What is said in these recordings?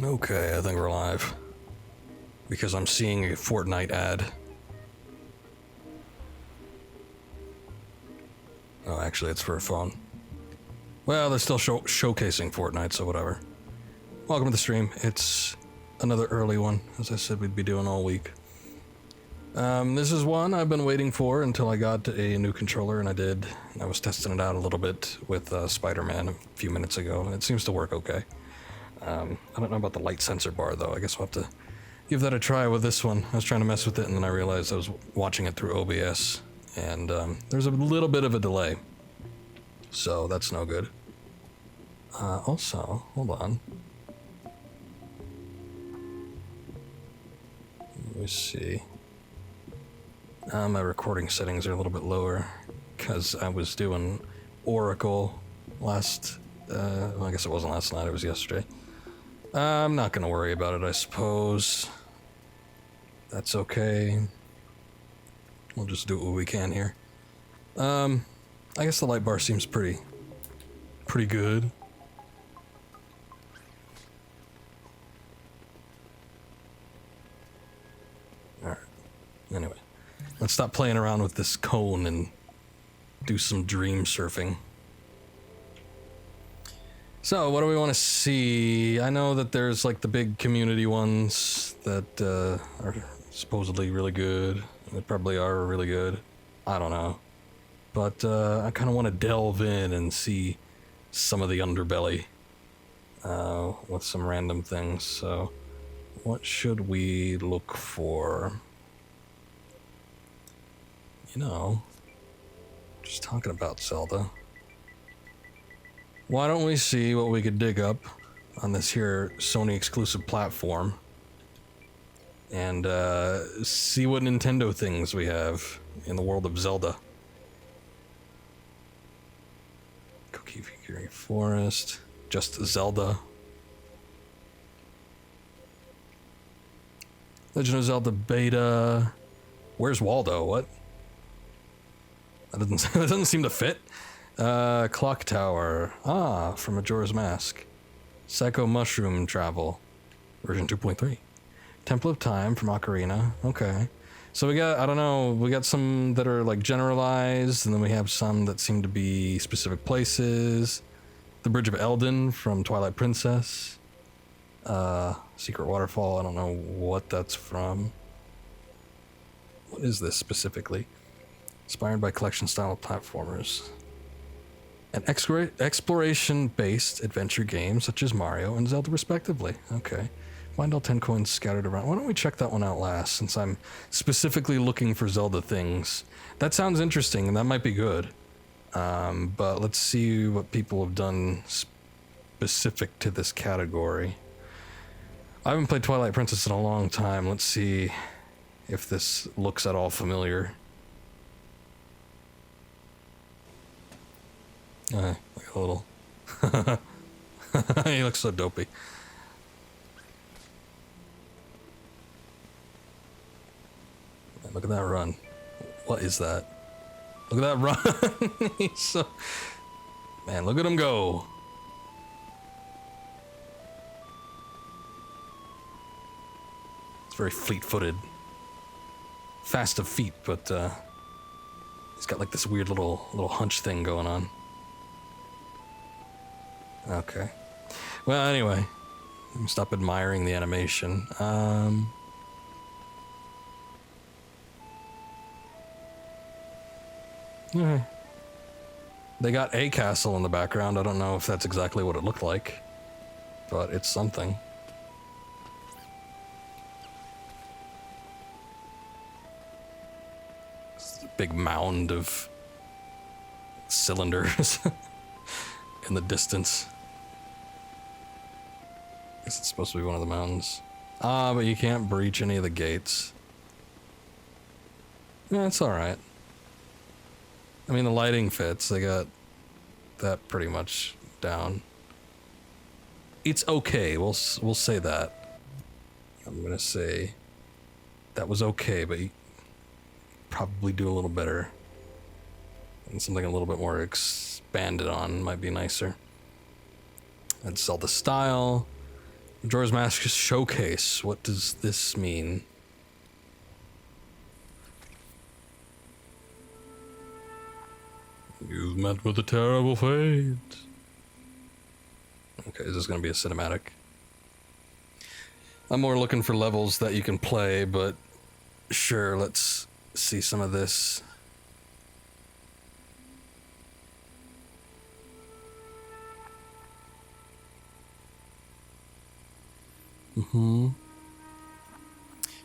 Okay, I think we're live. Because I'm seeing a Fortnite ad. Oh, actually, it's for a phone. Well, they're still showcasing Fortnite, so whatever. Welcome to the stream. It's another early one, as I said we'd be doing all week. This is one I've been waiting for until I got a new controller, and I did. I was testing it out a little bit with Spider-Man a few minutes ago. It seems to work okay. I don't know about the light sensor bar, though. I guess we'll have to give that a try with this one. I was trying to mess with it, and then I realized I was watching it through OBS, and there's a little bit of a delay. So that's no good. Also, hold on. Let me see. My recording settings are a little bit lower because I was doing Oracle last, well, I guess it wasn't last night, it was yesterday. I'm not going to worry about it, I suppose. That's okay. We'll just do what we can here. I guess the light bar seems pretty good. Alright. Anyway. Let's stop playing around with this cone and do some dream surfing. So, what do we want to see? I know that there's like the big community ones that are supposedly really good. They probably are really good. I don't know. But I kind of want to delve in and see some of the underbelly with some random things. So, what should we look for? You know, just talking about Zelda. Why don't we see what we could dig up on this here Sony exclusive platform and see what Nintendo things we have in the world of Zelda. Cookie Figure Forest, just Zelda. Legend of Zelda Beta. Where's Waldo? What? That doesn't seem to fit. Clock Tower. Ah, from Majora's Mask. Psycho Mushroom Travel. Version 2.3. Temple of Time from Ocarina. Okay. So we got, I don't know, we got some that are like generalized, and then we have some that seem to be specific places. The Bridge of Eldin from Twilight Princess. Secret Waterfall, I don't know what that's from. What is this specifically? Inspired by collection-style platformers. An exploration-based adventure game such as Mario and Zelda, respectively. Okay. Find all 10 coins scattered around. Why don't we check that one out last, since I'm specifically looking for Zelda things. That sounds interesting, and that might be good. But let's see what people have done specific to this category. I haven't played Twilight Princess in a long time. Let's see if this looks at all familiar. Like a little. He looks so dopey. Man, look at that run. What is that? Look at that run. He's so... Man, look at him go. It's very fleet-footed. Fast of feet, but he's got like this weird little hunch thing going on. Okay. Well, anyway, let me stop admiring the animation. Okay. They got a castle in the background. I don't know if that's exactly what it looked like, but it's something. It's a big mound of cylinders in the distance. Guess it's supposed to be one of the mountains. Ah, but you can't breach any of the gates. Yeah, it's alright. I mean, the lighting fits. They got that pretty much down. It's okay. We'll say that. I'm gonna say that was okay, but you probably do a little better. And something a little bit more expanded on might be nicer. And Zelda style. Majora's Mask Showcase. What does this mean? You've met with a terrible fate. Okay, is this gonna be a cinematic? I'm more looking for levels that you can play, but sure, let's see some of this.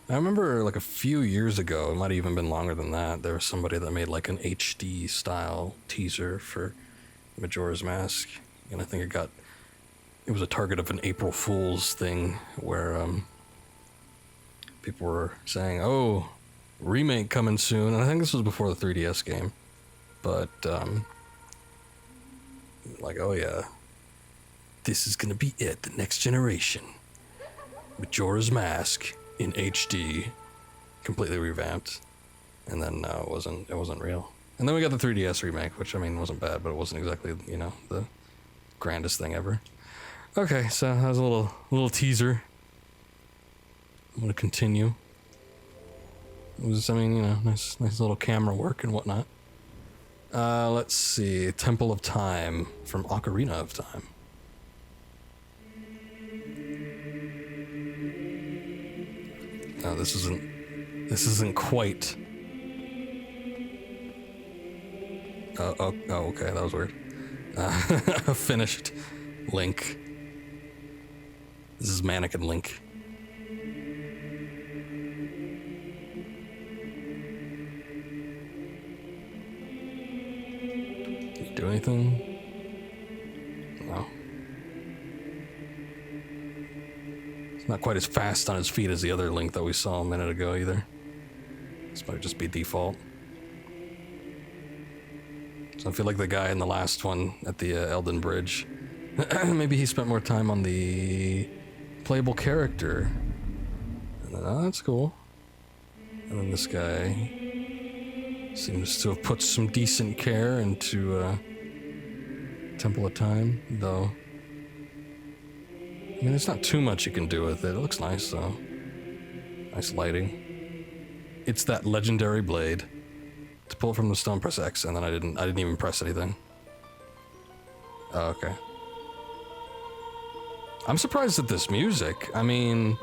I remember like a few years ago, it might have even been longer than that, there was somebody that made like an HD style teaser for Majora's Mask, and I think it was a target of an April Fool's thing where people were saying, oh, remake coming soon, and I think this was before the 3DS game, but like, oh yeah, this is gonna be it, the next generation. Majora's Mask in HD, completely revamped, and then it wasn't real. And then we got the 3DS remake, which I mean wasn't bad, but it wasn't exactly, you know, the grandest thing ever. Okay, so that was a little teaser. I'm gonna continue. It was, I mean, you know, nice little camera work and whatnot. Let's see, Temple of Time from Ocarina of Time. No, this isn't quite. Oh, okay, that was weird. Finished Link. This is Mannequin Link. Can you do anything? No. It's not quite as fast on his feet as the other Link that we saw a minute ago either. This might just be default. So I feel like the guy in the last one at the Elden Bridge, maybe he spent more time on the playable character. And then, oh, that's cool. And then this guy seems to have put some decent care into Temple of Time, though. I mean, there's not too much you can do with it. It looks nice, though. Nice lighting. It's that legendary blade. To pull it from the stone, press X, and then I didn't even press anything. Oh, okay. I'm surprised at this music. I mean,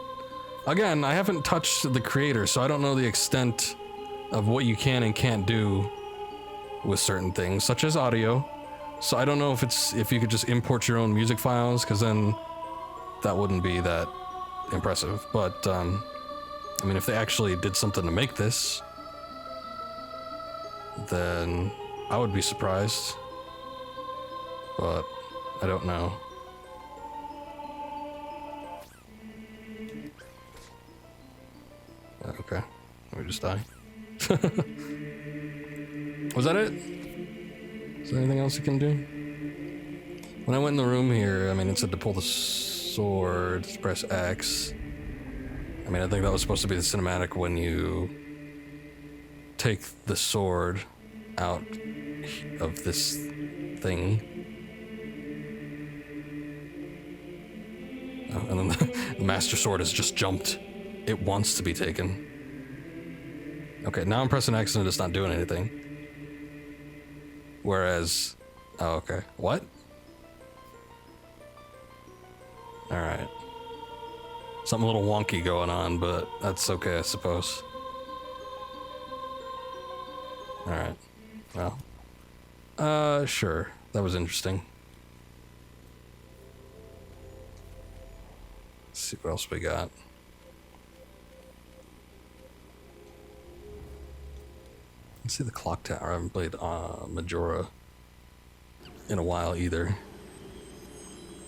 again, I haven't touched the creator, so I don't know the extent of what you can and can't do with certain things, such as audio. So I don't know if you could just import your own music files, because then that wouldn't be that impressive. But I mean, if they actually did something to make this, then I would be surprised. But I don't know. Okay, let me just die. Was that it? Is there anything else you can do? When I went in the room here, I mean, it said to pull the sword, press X. I mean, I think that was supposed to be the cinematic when you take the sword out of this thing. Oh, and then the Master Sword has just jumped. It wants to be taken. Okay, now I'm pressing X and it's not doing anything. Whereas... Oh, okay. What? Alright. Something a little wonky going on, but that's okay, I suppose. Alright. Well. Sure. That was interesting. Let's see what else we got. Let's see the clock tower. I haven't played Majora in a while either.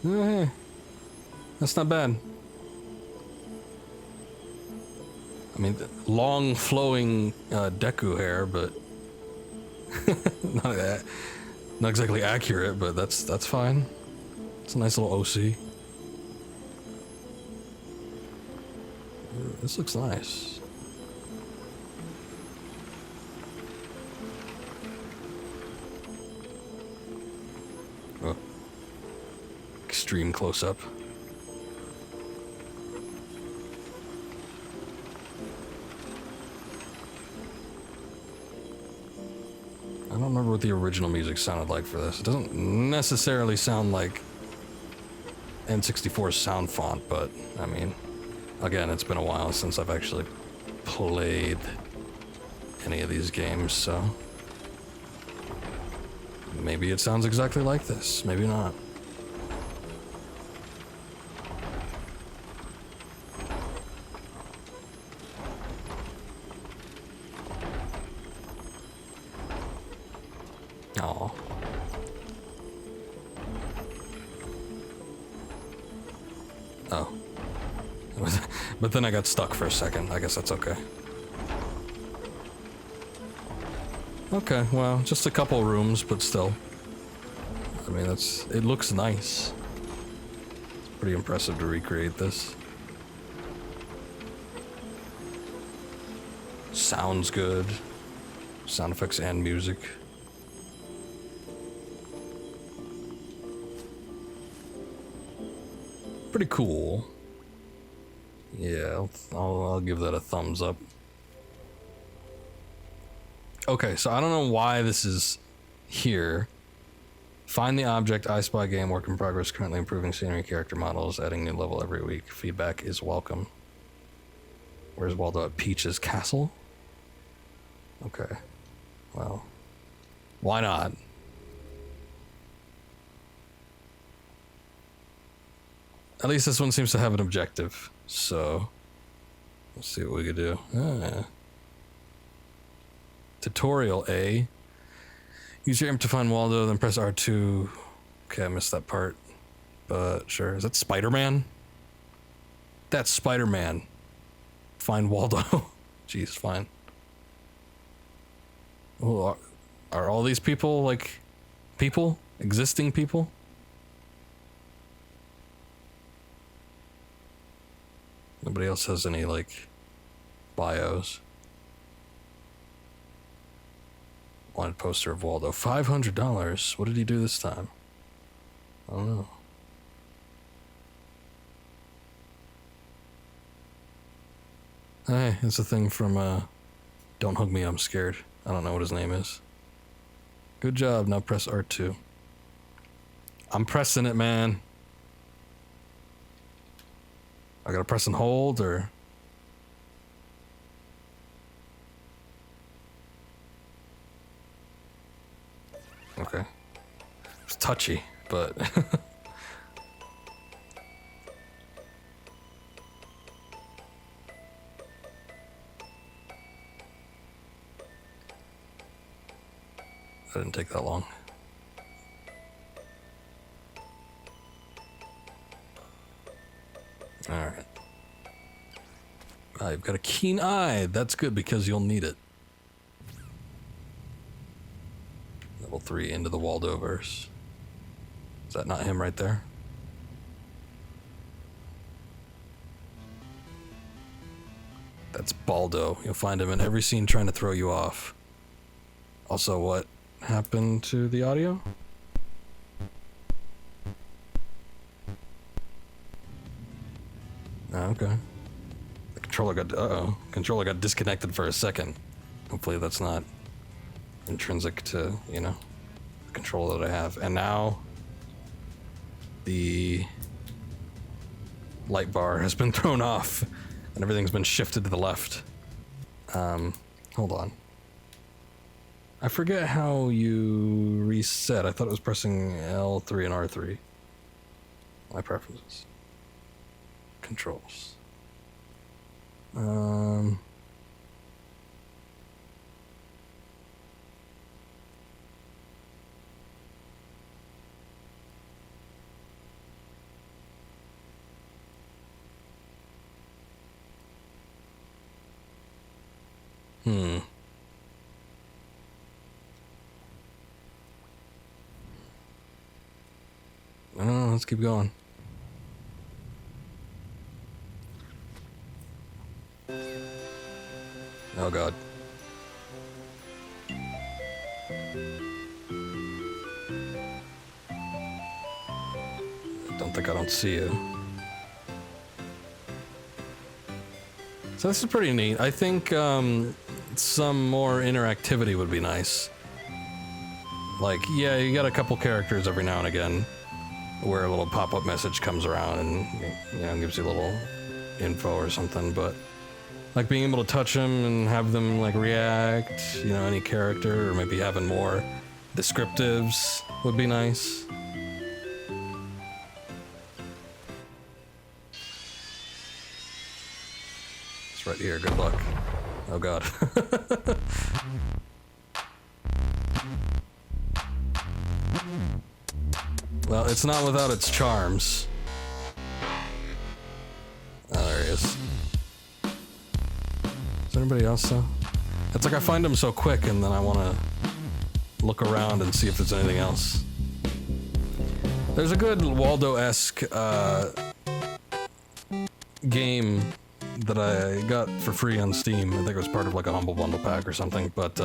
Oh, hey. That's not bad. I mean, long flowing Deku hair, but not exactly accurate, but that's fine. It's a nice little OC. This looks nice. Oh. Extreme close-up. don't remember what the original music sounded like for this. It doesn't necessarily sound like N64's sound font, but I mean, again, it's been a while since I've actually played any of these games, so maybe it sounds exactly like this, maybe not. Oh. Oh. But then I got stuck for a second. I guess that's okay. Okay, well, just a couple rooms, but still. I mean, it looks nice. It's pretty impressive to recreate this. Sounds good. Sound effects and music. Pretty cool. Yeah, I'll give that a thumbs up. Okay, so I don't know why this is here. Find the object, I Spy game, work in progress, currently improving scenery, character models, adding new level every week. Feedback is welcome. Where's Waldo at Peach's castle? Okay, well, why not? At least this one seems to have an objective, so let's see what we could do. Tutorial A. Use your imp to find Waldo, then press R2. Okay, I missed that part, but sure. Is that Spider-Man? That's Spider-Man. Find Waldo. Jeez, fine. Oh, are all these people, like, people? Existing people? Nobody else has any, like, bios. Wanted poster of Waldo. $500. What did he do this time? I don't know. Hey, it's a thing from, Don't Hug Me, I'm Scared. I don't know what his name is. Good job. Now press R2. I'm pressing it, man. I gotta press and hold, or... Okay. It's touchy, but... That didn't take that long. Alright. You've got a keen eye. That's good because you'll need it. Level 3 into the Waldoverse. Is that not him right there? That's Baldo. You'll find him in every scene trying to throw you off. Also, what happened to the audio? Oh, okay. The controller got... Uh-oh. Controller got disconnected for a second. Hopefully that's not intrinsic to, you know, the controller that I have. And now... the light bar has been thrown off. And everything's been shifted to the left. Hold on. I forget how you reset. I thought it was pressing L3 and R3. My preferences. Controls. Let's keep going. Oh god. Don't think I don't see you. So this is pretty neat. I think some more interactivity would be nice. Like, yeah, you got a couple characters every now and again where a little pop-up message comes around and, you know, gives you a little info or something, but like being able to touch them and have them like react, you know, any character, or maybe having more descriptives would be nice. It's right here, good luck. Oh god. Well, it's not without its charms. Oh, there he is. Is there anybody else though? It's like I find him so quick and then I want to look around and see if there's anything else. There's a good Waldo-esque game that I got for free on Steam. I think it was part of like a Humble Bundle pack or something, but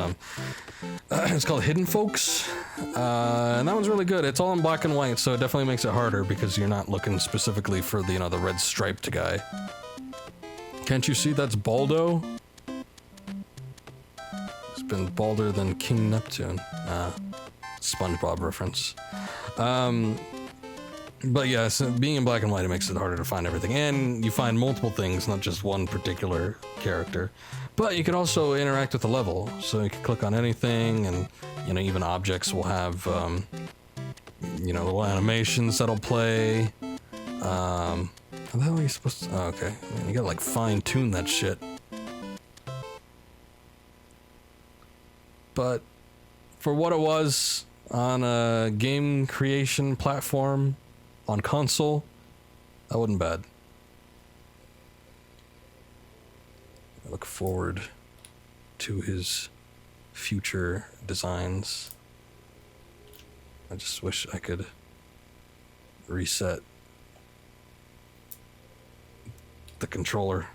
it's called Hidden Folks, and that one's really good. It's all in black and white, so it definitely makes it harder because you're not looking specifically for the, you know, the red striped guy. Can't you see that's Baldo? It's been balder than King Neptune. SpongeBob reference. But yeah, so being in black and white, it makes it harder to find everything. And you find multiple things, not just one particular character. But you can also interact with the level. So you can click on anything, and, you know, even objects will have, you know, little animations that'll play. How the hell are you supposed to... Oh, okay. Man, you gotta, like, fine-tune that shit. But for what it was on a game creation platform... on console, that wasn't bad. I look forward to his future designs. I just wish I could reset the controller.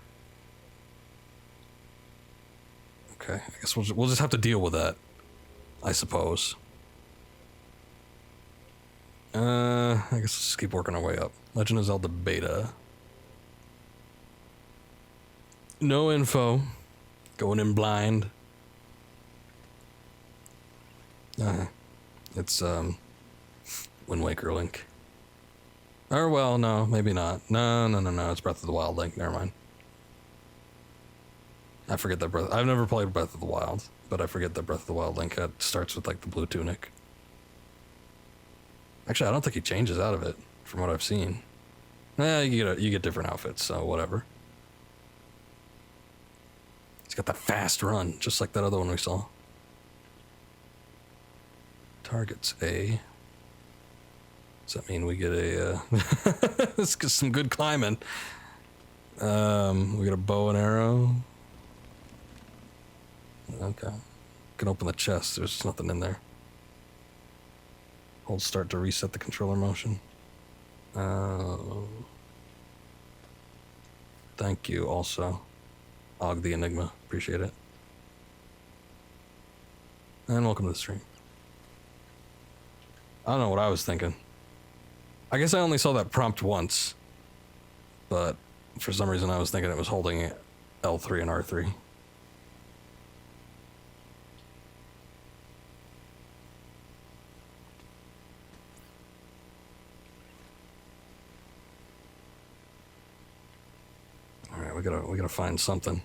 Okay, I guess we'll just have to deal with that, I suppose. I guess let's just keep working our way up. Legend of Zelda Beta. No info. Going in blind. It's, Wind Waker Link. Or, well, no, maybe not. No, it's Breath of the Wild Link, never mind. I forget that I've never played Breath of the Wild, but I forget that Breath of the Wild Link starts with, like, the blue tunic. Actually, I don't think he changes out of it, from what I've seen. You get different outfits, so whatever. He's got that fast run, just like that other one we saw. Targets A. Does that mean we get a... Let's get some good climbing. We got a bow and arrow. Okay. Can open the chest, there's nothing in there. Hold start to reset the controller motion. Thank you also. Og the Enigma, appreciate it. And welcome to the stream. I don't know what I was thinking. I guess I only saw that prompt once. But for some reason I was thinking it was holding L3 and R3. We gotta find something.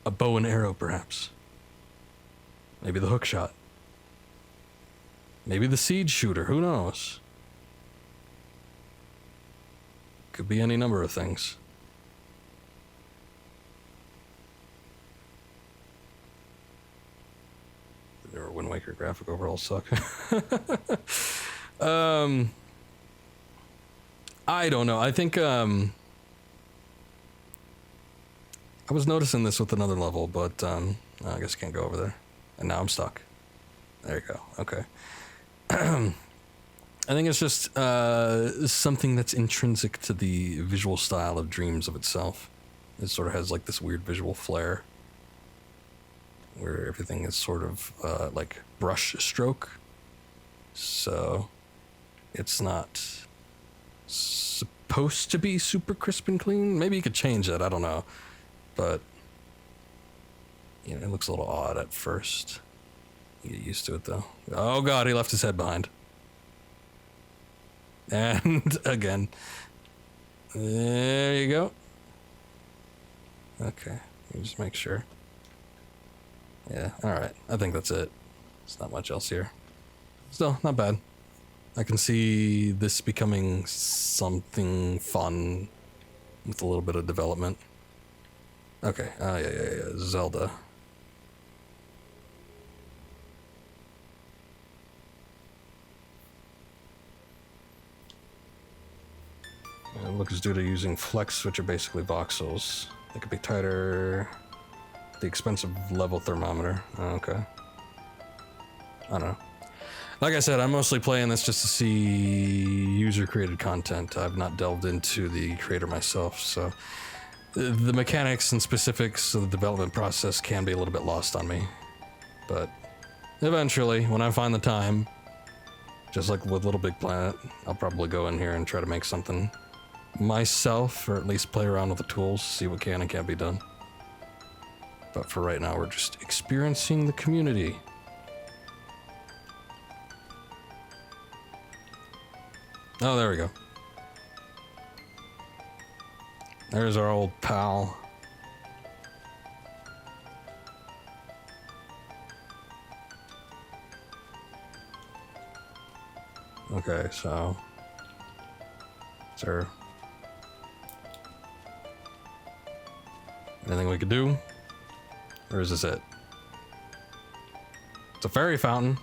A bow and arrow, perhaps. Maybe the hook shot. Maybe the seed shooter, who knows? Could be any number of things. Or Wind Waker graphic overall suck. I don't know. I think I was noticing this with another level, but I guess I can't go over there. And now I'm stuck. There you go. Okay. I think it's just something that's intrinsic to the visual style of Dreams of itself. It sort of has like this weird visual flair where everything is sort of like brush stroke. So it's not supposed to be super crisp and clean. Maybe you could change that, I don't know. But, you know, it looks a little odd at first. You get used to it though. Oh god, he left his head behind. And again. There you go. Okay, let me just make sure. Yeah, alright. I think that's it. There's not much else here. Still, not bad. I can see this becoming something fun with a little bit of development. Okay, yeah. Zelda. Look is due to using flex, which are basically voxels. They could be tighter. The expensive level thermometer. Oh, okay. I don't know. Like I said, I'm mostly playing this just to see user-created content. I've not delved into the creator myself, so the mechanics and specifics of the development process can be a little bit lost on me. But eventually, when I find the time, just like with Little Big Planet, I'll probably go in here and try to make something myself, or at least play around with the tools, see what can and can't be done. But for right now, we're just experiencing the community. Oh, there we go. There's our old pal. Okay, so... is there anything we could do? Or is this it? It's a fairy fountain.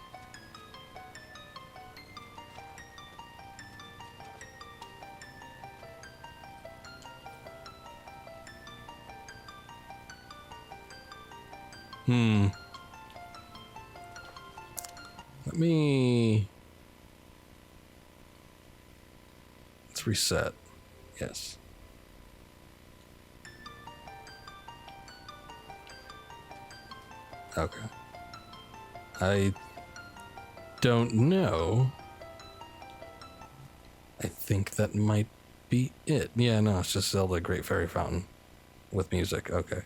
Let me... let's reset. Yes. Okay. I don't know. I think that might be it. Yeah, no, it's just Zelda Great Fairy Fountain with music. Okay.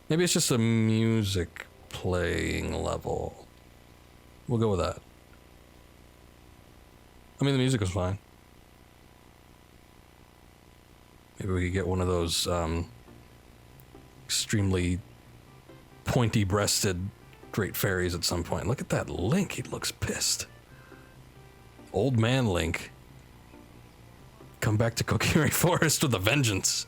Maybe it's just a music playing level. We'll go with that. I mean, the music was fine. Maybe we could get one of those extremely pointy-breasted great fairies at some point. Look at that Link. He looks pissed. Old man Link. Come back to Kokiri Forest with a vengeance.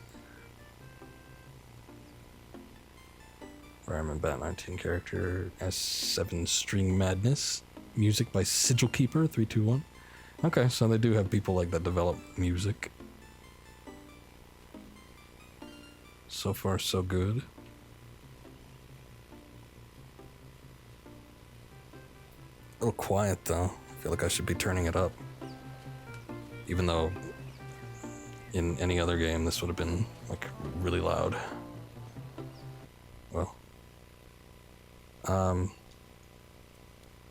Fireman Bat 19 character S7 String Madness. Music by Sigil Keeper 321. Okay, so they do have people like that develop music. So far, so good. A little quiet though. I feel like I should be turning it up. Even though in any other game this would have been like really loud. Well.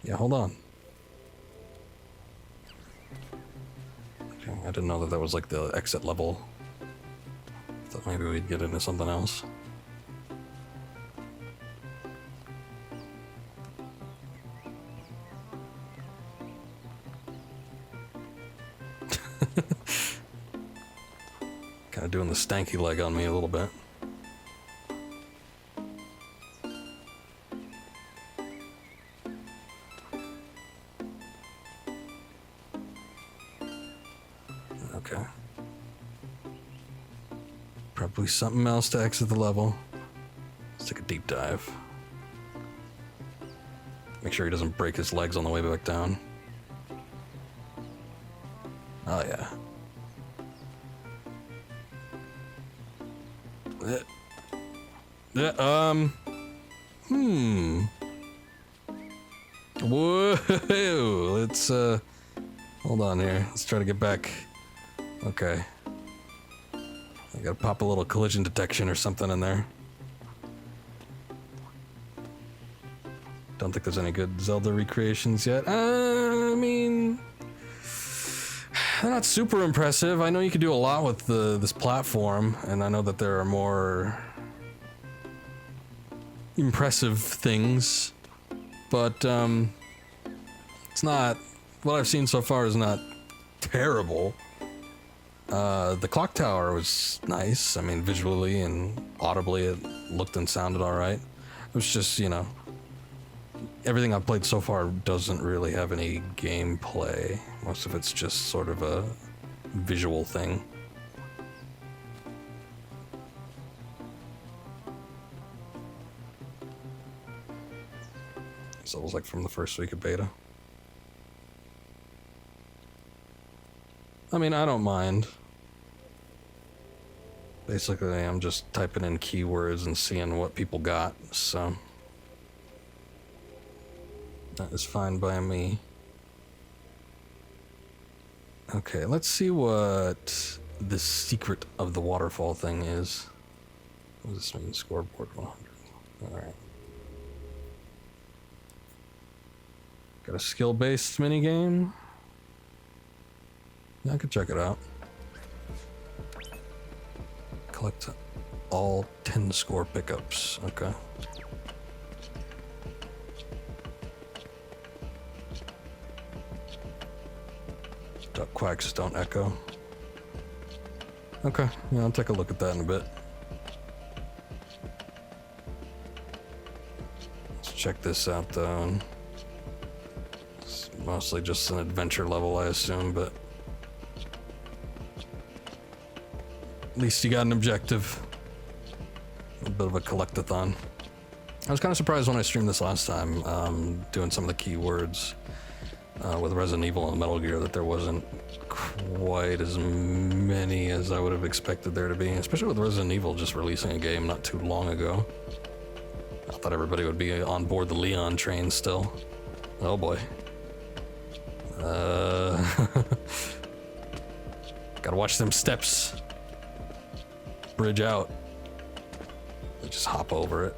Yeah, hold on. Okay, I didn't know that was like the exit level. Thought maybe we'd get into something else. Kind of doing the stanky leg on me a little bit. Okay. Probably something else to exit the level. Let's take a deep dive. Make sure he doesn't break his legs on the way back down. Oh yeah. Whoa, let's hold on here. Let's try to get back. Okay. I gotta pop a little collision detection or something in there. Don't think there's any good Zelda recreations yet. I mean, they're not super impressive. I know you can do a lot with this platform, and I know that there are more impressive things but it's not. What I've seen so far is not terrible. The clock tower was nice. I mean, visually and audibly, it looked and sounded all right. It was just, you know, everything I've played so far doesn't really have any gameplay. Most of it's just sort of a visual thing. So it was like from the first week of beta. I mean, I don't mind. Basically, I'm just typing in keywords and seeing what people got, so that is fine by me. Okay, let's see what the secret of the waterfall thing is. What does this mean? Scoreboard 100. Alright. Got a skill-based minigame? Yeah, I could check it out. Collect all 10 score pickups. Okay. Duck quacks don't echo. Okay, yeah, I'll take a look at that in a bit. Let's check this out though. It's mostly just an adventure level, I assume, but at least you got an objective. A bit of a collectathon. I was kind of surprised when I streamed this last time, doing some of the keywords with Resident Evil and Metal Gear, that there wasn't quite as many as I would have expected there to be, especially with Resident Evil just releasing a game not too long ago. I thought everybody would be on board the Leon train still. Oh boy. Gotta watch them steps. Bridge out. Just hop over it.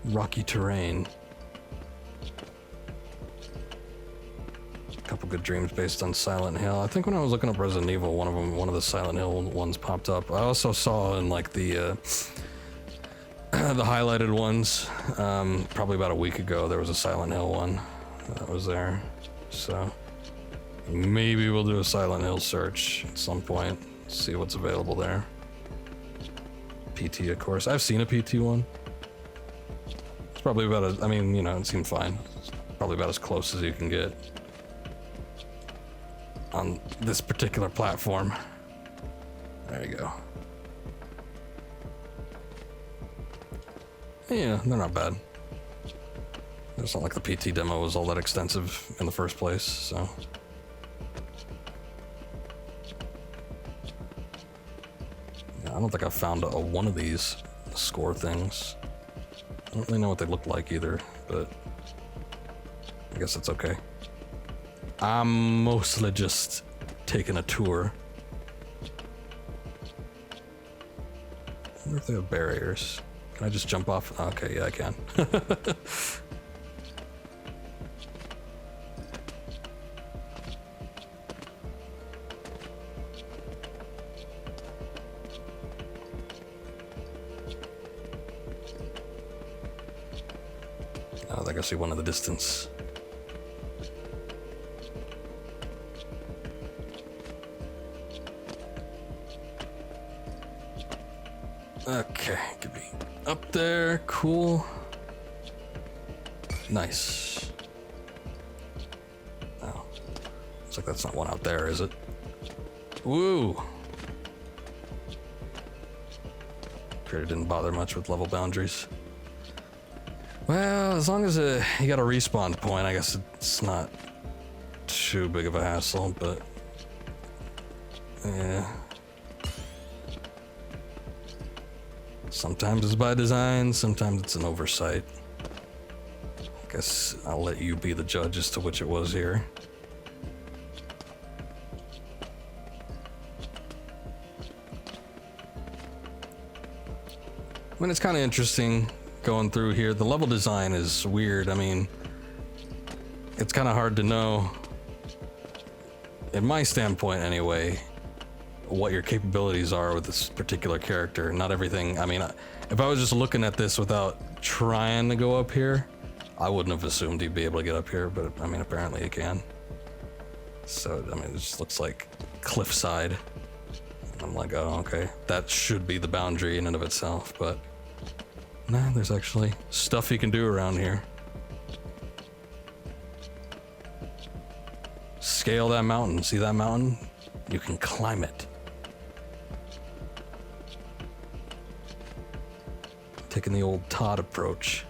Rocky terrain. Couple good dreams based on Silent Hill. I think when I was looking up Resident Evil, one of the Silent Hill ones popped up. I also saw in like the the highlighted ones, probably about a week ago, there was a Silent Hill one that was there. So maybe we'll do a Silent Hill search at some point, see what's available there. PT, of course. I've seen a PT one. It's probably about I mean, you know, it seemed fine. It's probably about as close as you can get on this particular platform. There you go. Yeah, they're not bad. It's not like the PT demo was all that extensive in the first place, so. Yeah, I don't think I've found one of these score things. I don't really know what they look like either, but I guess it's okay. I'm mostly just taking a tour. I wonder if they have barriers. Can I just jump off? Okay, yeah, I can. I think I see one in the distance. Okay, could be up there. Cool. Nice. Oh, looks like that's not one out there, is it? Woo! Creator didn't bother much with level boundaries. Well, as long as you got a respawn point, I guess it's not too big of a hassle, but yeah. Sometimes it's by design, sometimes it's an oversight. I guess I'll let you be the judge as to which it was here. I mean, it's kind of interesting going through here. The level design is weird. I mean, it's kind of hard to know, in my standpoint anyway, what your capabilities are with this particular character. Not everything. I mean, if I was just looking at this without trying to go up here, I wouldn't have assumed he'd be able to get up here, but I mean, apparently he can. So, I mean, it just looks like cliffside. I'm like, oh, okay. That should be the boundary in and of itself, but no, there's actually stuff you can do around here. Scale that mountain. See that mountain? You can climb it. Taking the old Todd approach.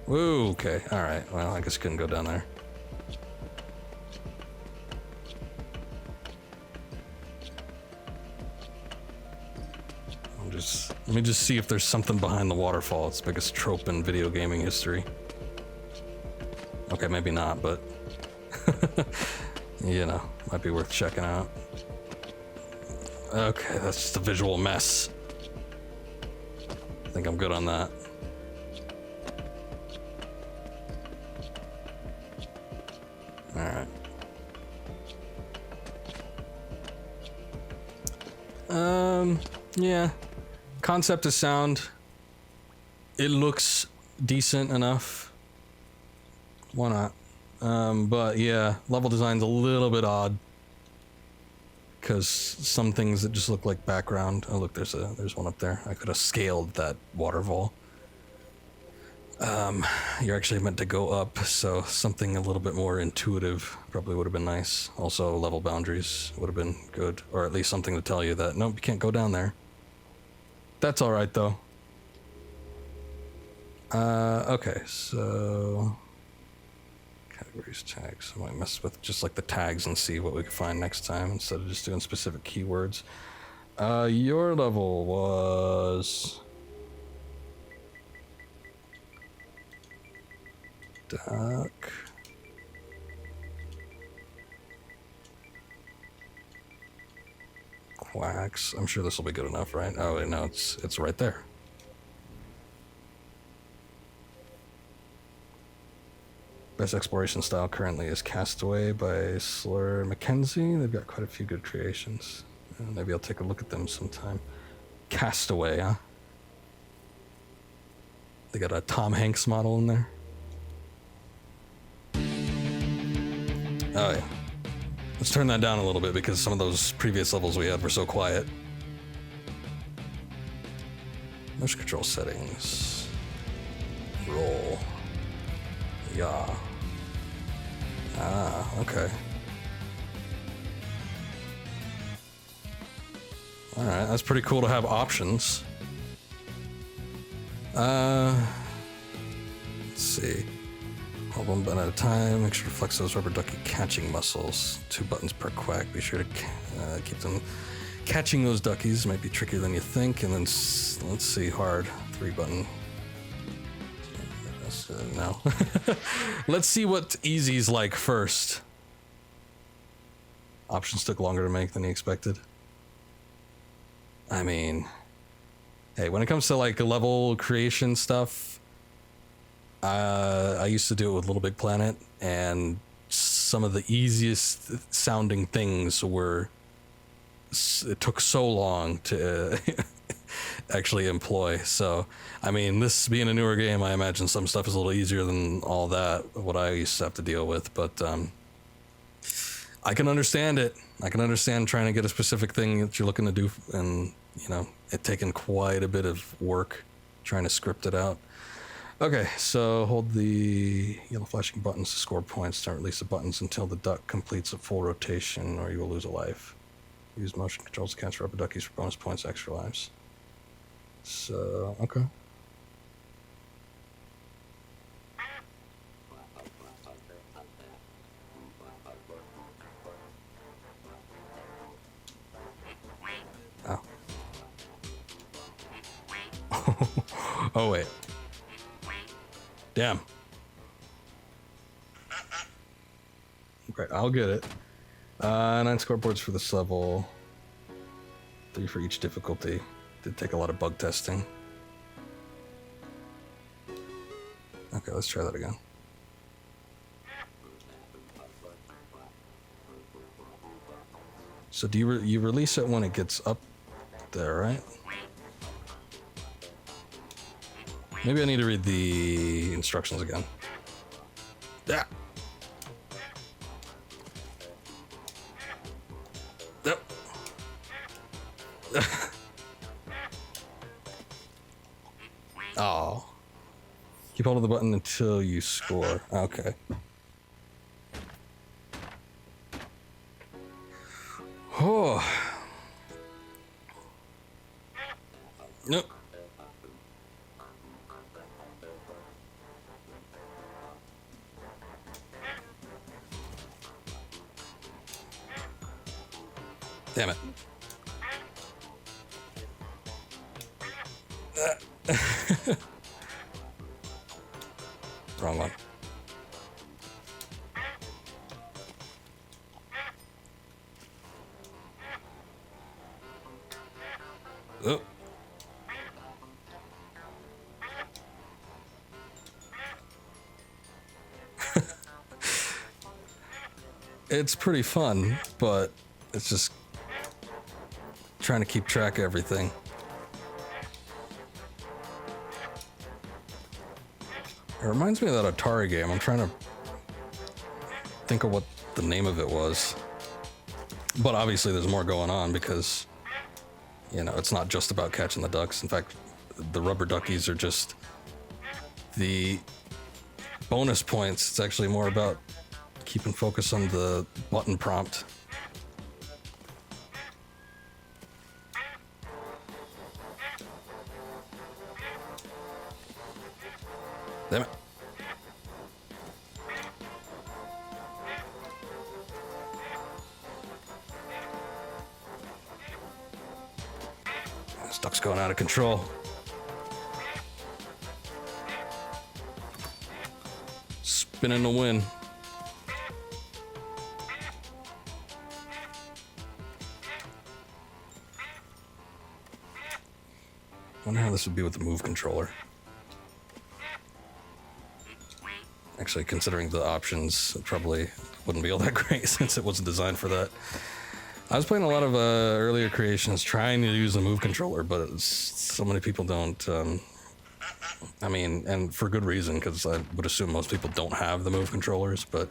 Woo, okay. Alright, well, I guess you couldn't go down there. Let me just see if there's something behind the waterfall. It's the biggest trope in video gaming history. Okay, maybe not, but you know, might be worth checking out. Okay, that's just a visual mess. I think I'm good on that. Alright. Yeah. Concept is sound. It looks decent enough. Why not? But yeah, level design's a little bit odd. Because some things that just look like background. Oh look, there's one up there. I could have scaled that waterfall. You're actually meant to go up, so something a little bit more intuitive probably would have been nice. Also, level boundaries would have been good, or at least something to tell you that, nope, you can't go down there. That's alright, though. Okay, so... categories, tags. I might mess with just like the tags and see what we can find next time instead of just doing specific keywords. Your level was... duck. Quacks. I'm sure this will be good enough, right? Oh, wait, no, it's right there. Best exploration style currently is Castaway by Slur Mackenzie. They've got quite a few good creations. Maybe I'll take a look at them sometime. Castaway, huh? They got a Tom Hanks model in there. Oh yeah. Let's turn that down a little bit because some of those previous levels we had were so quiet. Motion control settings. Roll. Yeah. Ah, okay. Alright, that's pretty cool to have options. Let's see. Hold one button at a time. Make sure to flex those rubber ducky catching muscles. 2 buttons per quack. Be sure to keep them catching those duckies. Might be trickier than you think. And then let's see, hard 3 button. No. Let's see what easy's like first. Options took longer to make than you expected. I mean, hey, when it comes to like level creation stuff, I used to do it with Little Big Planet, and some of the easiest sounding things were, it took so long to actually employ. So, I mean, this being a newer game, I imagine some stuff is a little easier than all that, what I used to have to deal with, but I can understand it. I can understand trying to get a specific thing that you're looking to do, and, you know, it taking quite a bit of work trying to script it out. Okay, so hold the yellow flashing buttons to score points. Don't release the buttons until the duck completes a full rotation or you will lose a life. Use motion controls to catch rubber duckies for bonus points, extra lives. So, okay. Oh. Oh, wait. Damn. Right, I'll get it. 9 scoreboards for this level. 3 for each difficulty. Did take a lot of bug testing. Okay, let's try that again. So do you release it when it gets up there, right? Maybe I need to read the instructions again. Yeah. Yep. Oh. Keep hold of the button until you score. Okay. Oh. Nope. Damn it. Wrong one. Oh. It's pretty fun, but it's just trying to keep track of everything. It reminds me of that Atari game. I'm trying to think of what the name of it was. But obviously there's more going on because, you know, it's not just about catching the ducks. In fact, the rubber duckies are just the bonus points. It's actually more about keeping focus on the button prompt. Damn it. This duck's going out of control. Spinning the wind. Wonder how this would be with the move controller. Actually, considering the options, it probably wouldn't be all that great since it wasn't designed for that. I was playing a lot of earlier creations trying to use the move controller, but so many people don't. I mean, and for good reason, because I would assume most people don't have the move controllers, but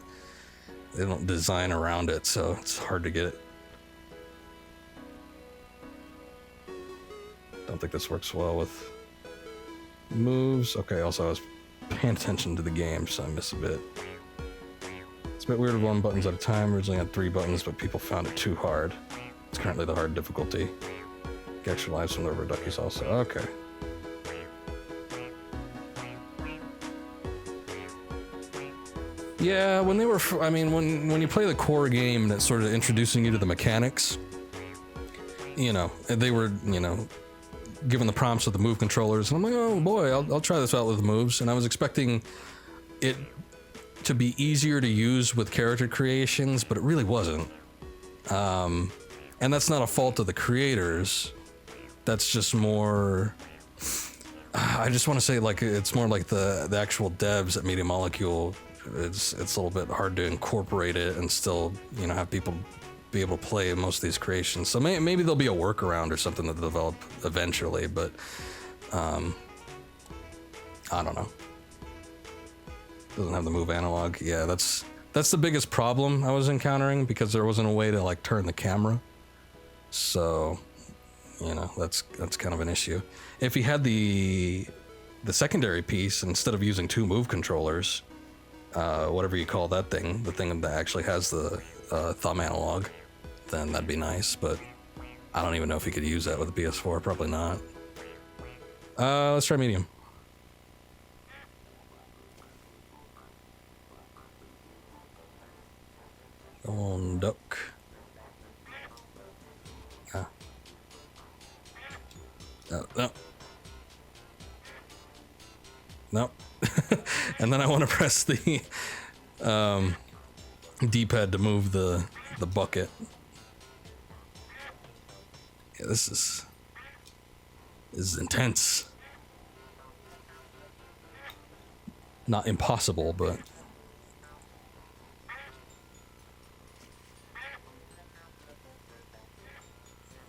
they don't design around it, so it's hard to get it. Don't think this works well with moves. Okay, also I was paying attention to the game, so I miss a bit. It's a bit weird with 1 button at a time. Originally had 3 buttons, but people found it too hard. It's currently the hard difficulty. Get your lives from the rubber duckies also. Okay. Yeah, when they were, I mean, when you play the core game and it's sort of introducing you to the mechanics, you know, they were, you know, given the prompts with the move controllers, and I'm like, oh boy, I'll try this out with the moves. And I was expecting it to be easier to use with character creations, but it really wasn't. And that's not a fault of the creators. That's just more, I just want to say, like, it's more like the actual devs at Media Molecule. It's a little bit hard to incorporate it and still, you know, have people be able to play most of these creations. So maybe there'll be a workaround or something that they'll develop eventually, but I don't know. Doesn't have the move analog. Yeah, that's the biggest problem I was encountering, because there wasn't a way to like turn the camera. So, you know, that's kind of an issue. If you had the secondary piece, instead of using 2 move controllers, whatever you call that thing, the thing that actually has the thumb analog, then that'd be nice, but I don't even know if you could use that with the PS4. Probably not. Let's try medium. Go on, duck. Ah. No. No. And then I want to press the D-pad to move the bucket. Yeah, this is This is intense. Not impossible, but...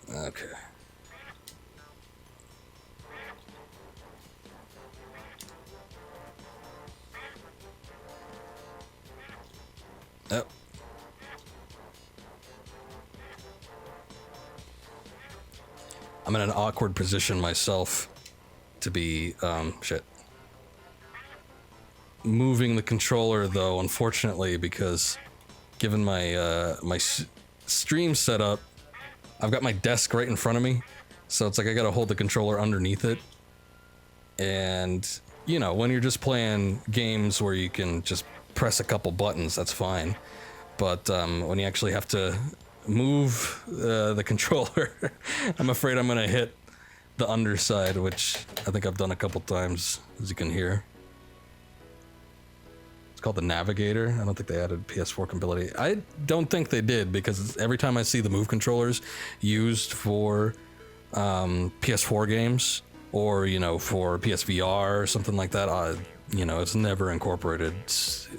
Okay. Oh. I'm in an awkward position myself to be, shit. Moving the controller, though, unfortunately, because given my, stream setup, I've got my desk right in front of me, so it's like I gotta hold the controller underneath it. And, you know, when you're just playing games where you can just press a couple buttons, that's fine. But when you actually have to move the controller, I'm afraid I'm gonna hit the underside, which I think I've done a couple times, as you can hear. It's called the Navigator. I don't think they added PS4 compatibility. I don't think they did, because every time I see the Move controllers used for PS4 games, or, you know, for PSVR or something like that, you know, it's never incorporated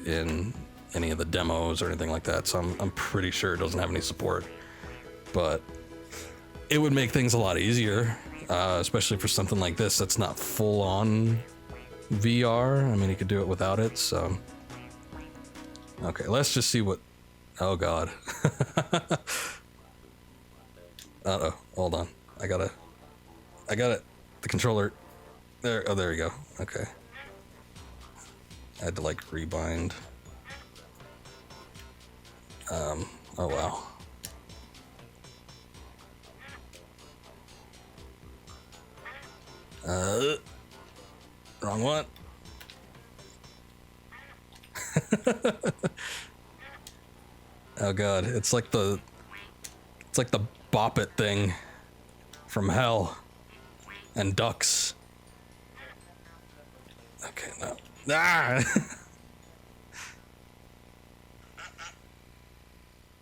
in any of the demos or anything like that, so I'm pretty sure it doesn't have any support. But it would make things a lot easier, especially for something like this that's not full-on VR. I mean, you could do it without it, so... Okay, let's just see what... Oh, God. Uh-oh, hold on. I got it. The controller... There, oh, there we go. Okay. I had to, like, rebind. Oh, wow. Wrong one. Oh god, it's like the Bop It thing from hell and ducks. Okay, no. Ah!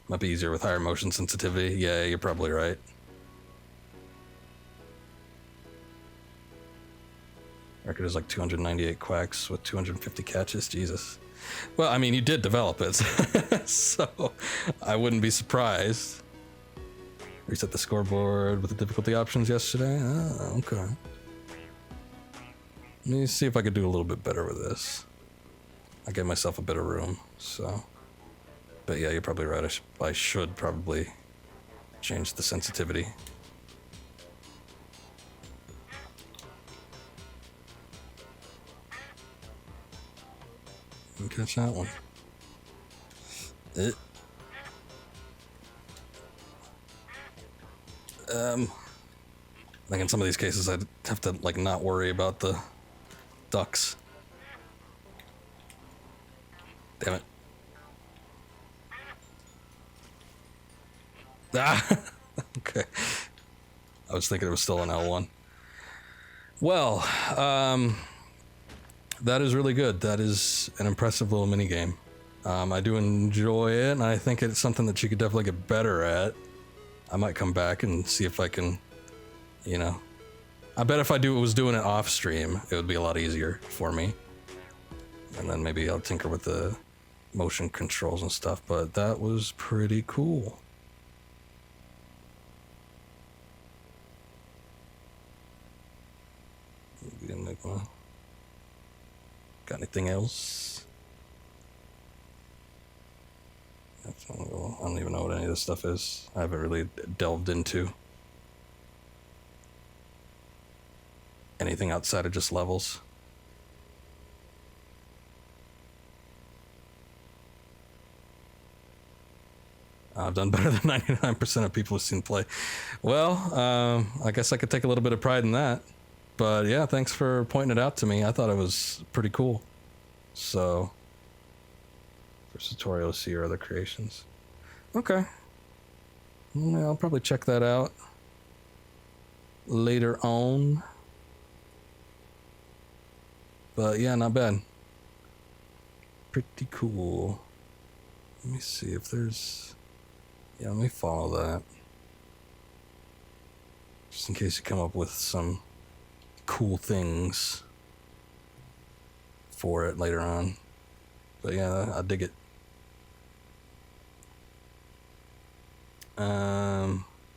Might be easier with higher motion sensitivity. Yeah, you're probably right. Record is like 298 quacks with 250 catches. Jesus. Well, I mean, you did develop it, so I wouldn't be surprised. Reset the scoreboard with the difficulty options yesterday. Oh, okay. Let me see if I could do a little bit better with this. I gave myself a bit of room, so... But yeah, you're probably right. I should probably change the sensitivity. Didn't catch that one. I think in some of these cases I'd have to, like, not worry about the ducks. Damn it. Ah! Okay. I was thinking it was still an L1. Well, that is really good. That is an impressive little minigame. I do enjoy it, and I think it's something that you could definitely get better at. I might come back and see if I can, you know... I bet if I was doing it off stream, it would be a lot easier for me. And then maybe I'll tinker with the motion controls and stuff, but that was pretty cool. Got anything else? I don't even know what any of this stuff is. I haven't really delved into anything outside of just levels. I've done better than 99% of people who've seen play. Well, I guess I could take a little bit of pride in that. But yeah, thanks for pointing it out to me. I thought it was pretty cool. So, first tutorial, see your other creations. Okay. Yeah, I'll probably check that out later on. But yeah, not bad. Pretty cool. Let me see if there's... Yeah, let me follow that. Just in case you come up with some cool things for it later on. But yeah, I dig it.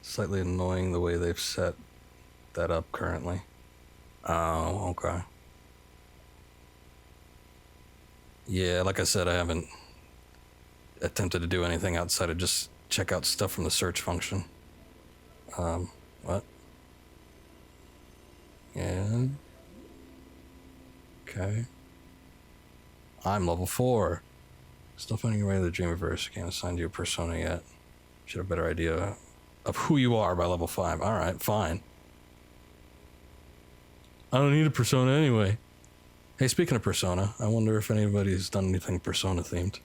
Slightly annoying the way they've set that up currently. Oh, okay. Yeah, like I said, I haven't attempted to do anything outside of just check out stuff from the search function. What? Yeah. Okay. I'm level 4. Still finding your way to the Dreamverse. You can't assign you a persona yet. Should have a better idea of who you are by level 5. Alright, fine. I don't need a persona anyway. Hey, speaking of persona, I wonder if anybody's done anything persona themed.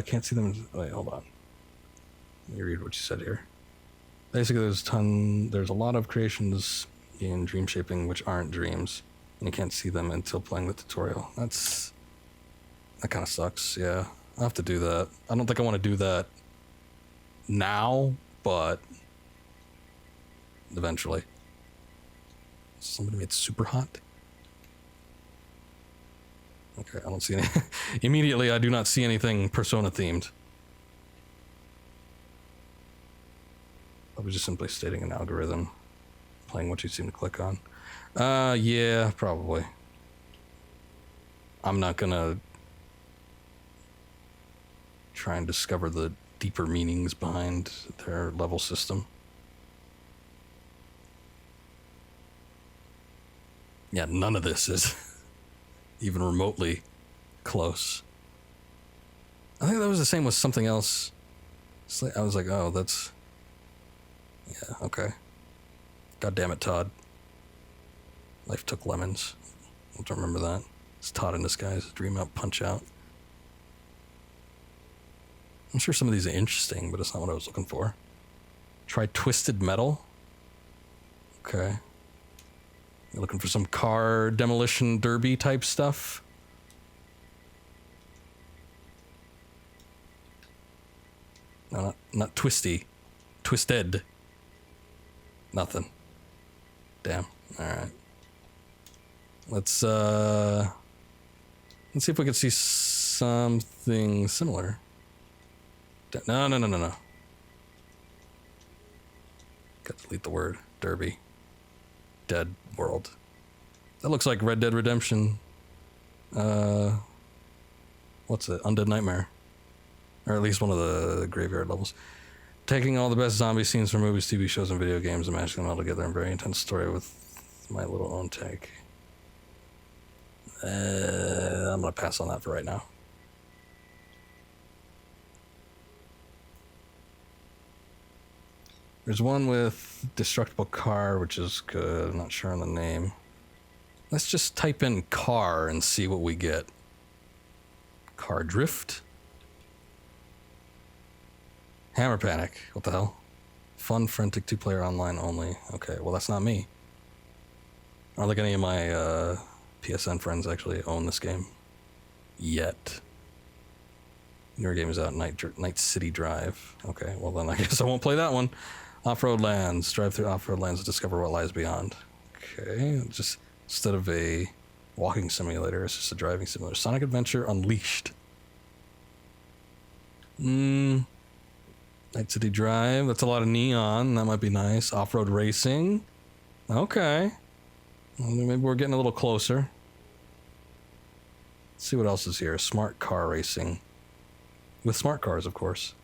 Can't see them. Wait, hold on. Let me read what you said here. Basically, there's a lot of creations in dream shaping which aren't dreams, and you can't see them until playing the tutorial. That kind of sucks. Yeah, I'll have to do that. I don't think I want to do that now, but eventually. Somebody made super hot. Okay, I don't see any. Immediately, I do not see anything persona themed. I was just simply stating an algorithm, playing what you seem to click on. Yeah, probably. I'm not gonna try and discover the deeper meanings behind their level system. Yeah, none of this is even remotely close. I think that was the same with something else. I was like, oh, that's... Yeah, okay. God damn it, Todd. Life took lemons. I don't remember that. It's Todd in disguise. Dream out, punch out. I'm sure some of these are interesting, but it's not what I was looking for. Try Twisted Metal. Okay. You're looking for some car demolition derby type stuff? No, not twisty. Twisted. Nothing. Damn. Alright. Let's see if we can see something similar. No. Gotta delete the word. Derby. Dead world. That looks like Red Dead Redemption. What's it? Undead Nightmare. Or at least one of the graveyard levels. Taking all the best zombie scenes from movies, TV shows, and video games and mashing them all together in a very intense story with my little own take. I'm gonna pass on that for right now. There's one with destructible car, which is good. I'm not sure on the name. Let's just type in car and see what we get. Car drift. Hammer Panic. What the hell? Fun, frantic, 2-player online only. Okay, well that's not me. I don't think any of my PSN friends actually own this game. Yet. Your game is out, Night City Drive. Okay, well then I guess I won't play that one. Off-road lands. Drive through off-road lands to discover what lies beyond. Okay, just instead of a walking simulator, it's just a driving simulator. Sonic Adventure Unleashed. Night City Drive. That's a lot of neon. That might be nice. Off-road racing. Okay. Well, maybe we're getting a little closer. Let's see what else is here. Smart car racing. With smart cars, of course.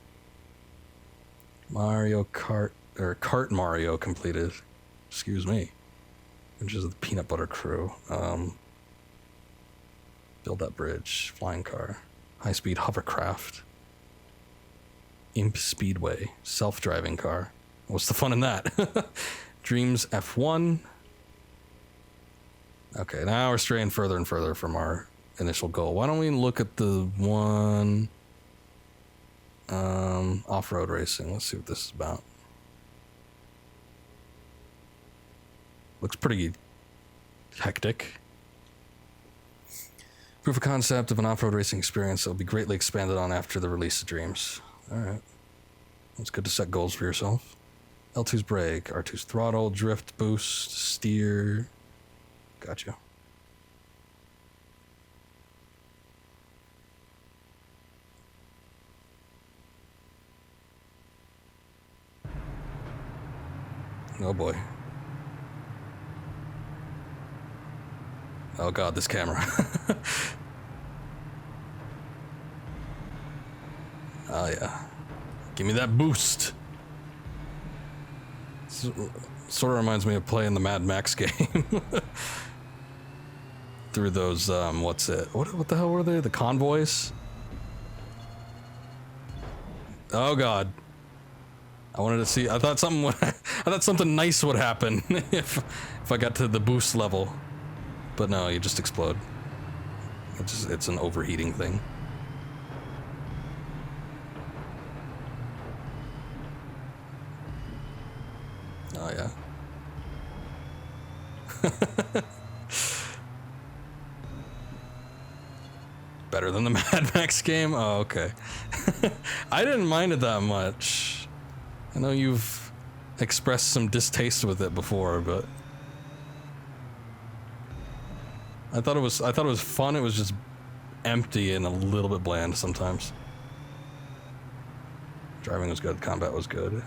Mario Kart, or Kart Mario completed. Excuse me. Adventures of the Peanut Butter Crew. Build that bridge. Flying car. High-speed hovercraft. Imp Speedway. Self-driving car. What's the fun in that? Dreams F1. Okay, now we're straying further and further from our initial goal. Why don't we look at the one... off-road racing. Let's see what this is about. Looks pretty hectic. Proof of concept of an off-road racing experience that will be greatly expanded on after the release of Dreams. Alright. It's good to set goals for yourself. L2's brake, R2's throttle, drift, boost, steer. Gotcha. Oh boy. Oh god, this camera. Oh yeah. Give me that boost. Sort of reminds me of playing the Mad Max game. Through those, what's it? What the hell were they? The convoys? Oh god. I wanted to see, I thought something nice would happen if I got to the boost level. But no, you just explode. It's an overheating thing. Oh yeah. Better than the Mad Max game? Oh, okay. I didn't mind it that much. I know you've expressed some distaste with it before, but I thought it was fun. It was just empty and a little bit bland sometimes. Driving was good, combat was good.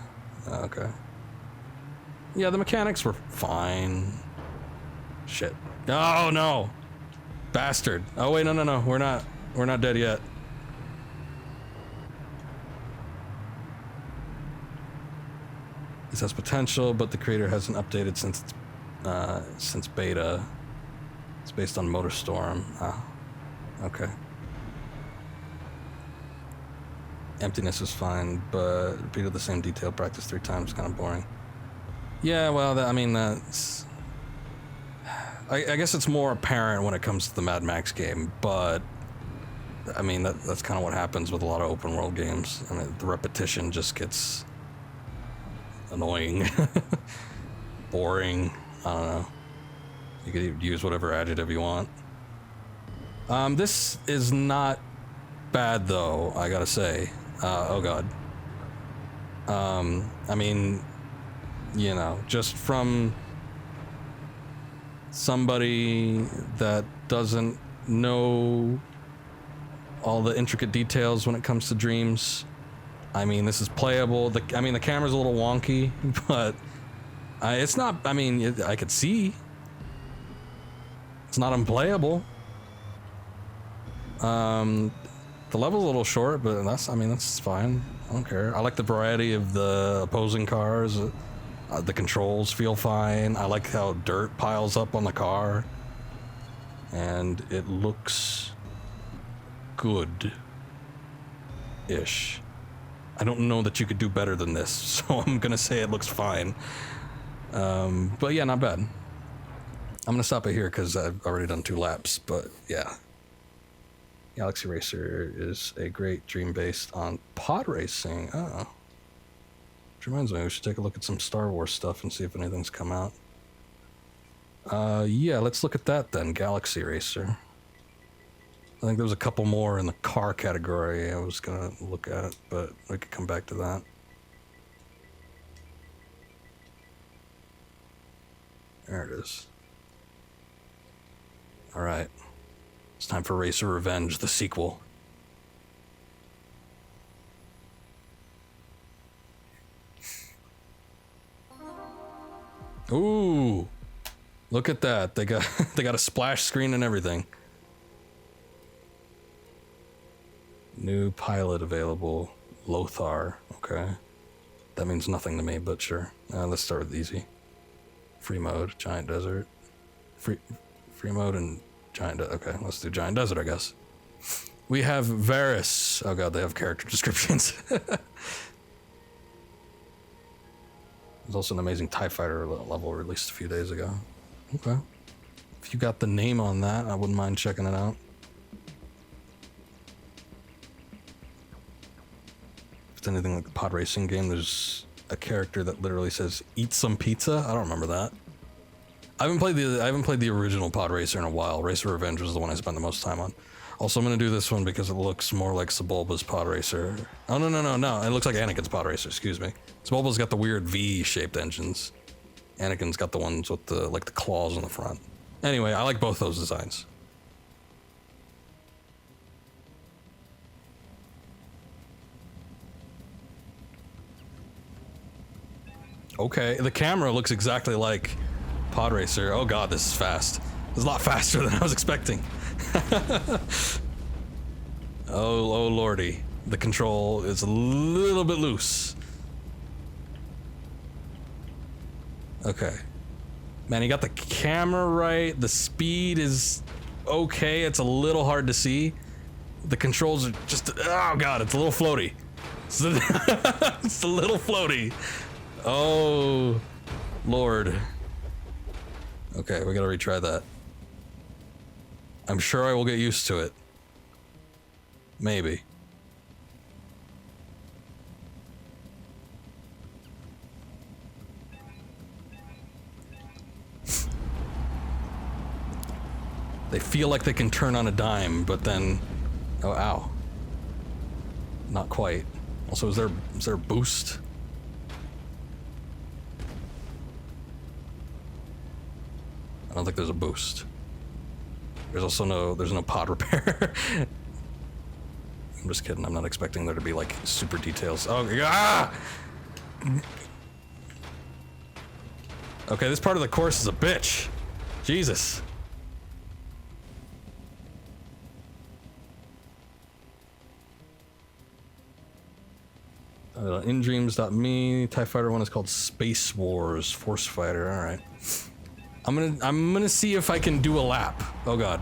Okay. Yeah, the mechanics were fine. Shit. Oh no! Bastard. Oh wait, no. We're not dead yet. This has potential, but the creator hasn't updated since beta. It's based on MotorStorm. Ah, okay. Emptiness is fine, but repeated the same detail practice 3 times, kind of boring. Yeah, well, I mean, that's... I guess it's more apparent when it comes to the Mad Max game, but... I mean, that's kind of what happens with a lot of open world games. I mean, the repetition just gets... annoying. Boring. I don't know. You could use whatever adjective you want. This is not bad, though, I gotta say. Oh god. I mean, you know, just from somebody that doesn't know all the intricate details when it comes to dreams, I mean, this is playable. The camera's a little wonky, but it's not, I mean, I could see. It's not unplayable. The level's a little short, but that's fine. I don't care. I like the variety of the opposing cars. The controls feel fine. I like how dirt piles up on the car. And it looks good-ish. I don't know that you could do better than this, so I'm gonna say it looks fine. But yeah, not bad. I'm gonna stop it here because I've already done 2 laps, but yeah. Galaxy Racer is a great dream based on pod racing. Oh. Which reminds me, we should take a look at some Star Wars stuff and see if anything's come out. Yeah, let's look at that then, Galaxy Racer. I think there was a couple more in the car category I was gonna look at, but we could come back to that. There it is. Alright. It's time for Racer Revenge, the sequel. Ooh! Look at that. They got a splash screen and everything. New pilot available. Lothar. Okay. That means nothing to me, but sure. Let's start with easy. Free mode, giant desert. Free mode and giant okay, let's do giant desert, I guess. We have Varys. Oh god, they have character descriptions. There's also an amazing TIE fighter level released a few days ago. Okay. If you got the name on that, I wouldn't mind checking it out. If it's anything like the pod racing game, there's a character that literally says, "Eat some pizza." I don't remember that. I haven't played the original Pod Racer in a while. Racer Revenge was the one I spent the most time on. Also, I'm gonna do this one because it looks more like Sebulba's pod racer. Oh, no. It looks like Anakin's pod racer, excuse me. Sebulba's got the weird V-shaped engines. Anakin's got the ones with the, like, the claws on the front. Anyway, I like both those designs. Okay, the camera looks exactly like pod racer. Oh god, this is fast. This is a lot faster than I was expecting. Oh lordy. The control is a little bit loose. Okay. Man, you got the camera right. The speed is okay. It's a little hard to see. The controls are just... Oh god, it's a little floaty. It's a little floaty. Oh, Lord. Okay, we gotta retry that. I'm sure I will get used to it. Maybe. They feel like they can turn on a dime, but then... Oh, ow. Not quite. Also, is there a boost? I don't think there's a boost. There's also there's no pod repair. I'm just kidding, I'm not expecting there to be like super details. Oh, ah! Okay, this part of the course is a bitch. Jesus. InDreams.me, TIE Fighter 1 is called Space Wars, Force Fighter, alright. I'm gonna see if I can do a lap. Oh god.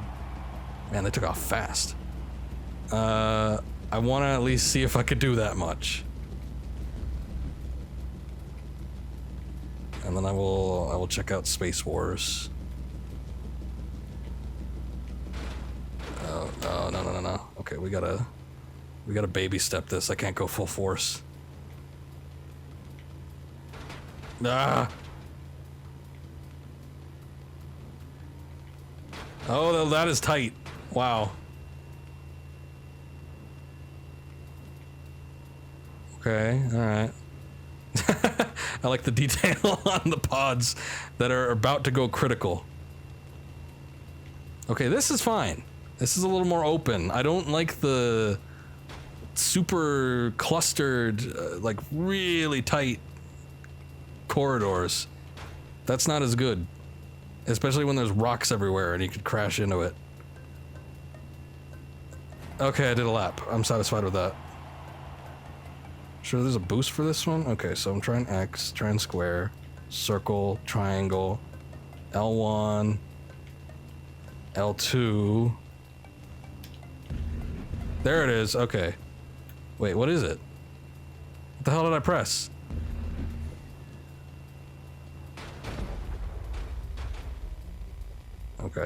Man, they took off fast. I wanna at least see if I could do that much. And then I will check out Space Wars. Oh, no. Okay, we gotta baby step this. I can't go full force. Ah! Oh, that is tight. Wow. Okay, alright. I like the detail on the pods that are about to go critical. Okay, this is fine. This is a little more open. I don't like the super clustered, like really tight corridors. That's not as good. Especially when there's rocks everywhere and you could crash into it. Okay, I did a lap. I'm satisfied with that. Sure, there's a boost for this one? Okay, so I'm trying X, trying square, circle, triangle, L1, L2. There it is, okay. Wait, what is it? What the hell did I press? Okay.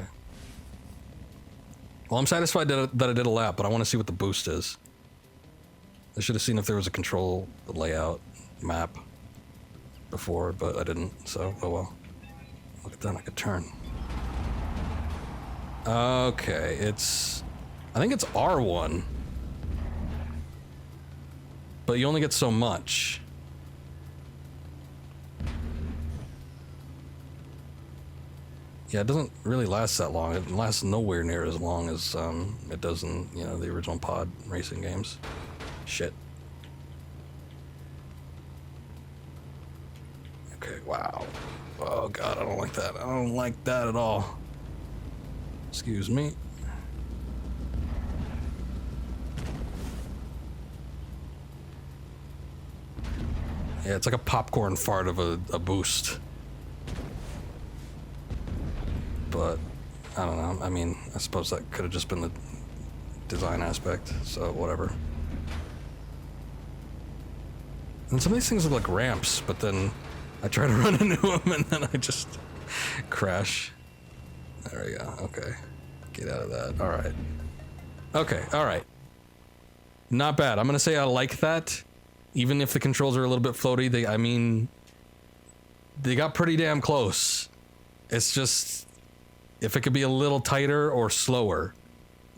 Well, I'm satisfied that I did a lap, but I want to see what the boost is. I should have seen if there was a control layout map before, but I didn't, so oh well. Look at that, I could turn. Okay, I think it's R1. But you only get so much. Yeah, it doesn't really last that long. It lasts nowhere near as long as it does in, you know, the original pod racing games. Shit. Okay, wow. Oh god, I don't like that. I don't like that at all. Excuse me. Yeah, it's like a popcorn fart of a boost. But, I don't know. I mean, I suppose that could have just been the design aspect, so whatever. And some of these things look like ramps, but then I try to run into them and then I just crash. There we go. Okay. Get out of that. All right. Okay. All right. Not bad. I'm going to say I like that. Even if the controls are a little bit floaty, they got pretty damn close. It's just, if it could be a little tighter or slower,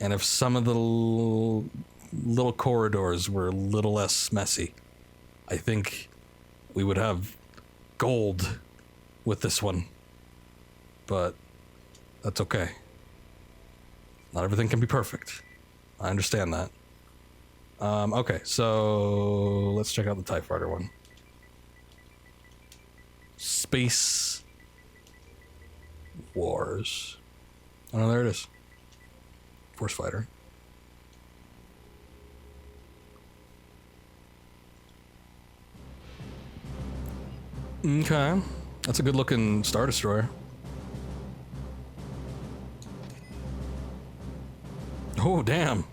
And if some of the little corridors were a little less messy, I think we would have gold with this one. But that's okay. Not everything can be perfect. I understand that. Okay, so let's check out the TIE Fighter one. Space Wars. Oh, there it is. Force Fighter. Okay. That's a good looking Star Destroyer. Oh, damn.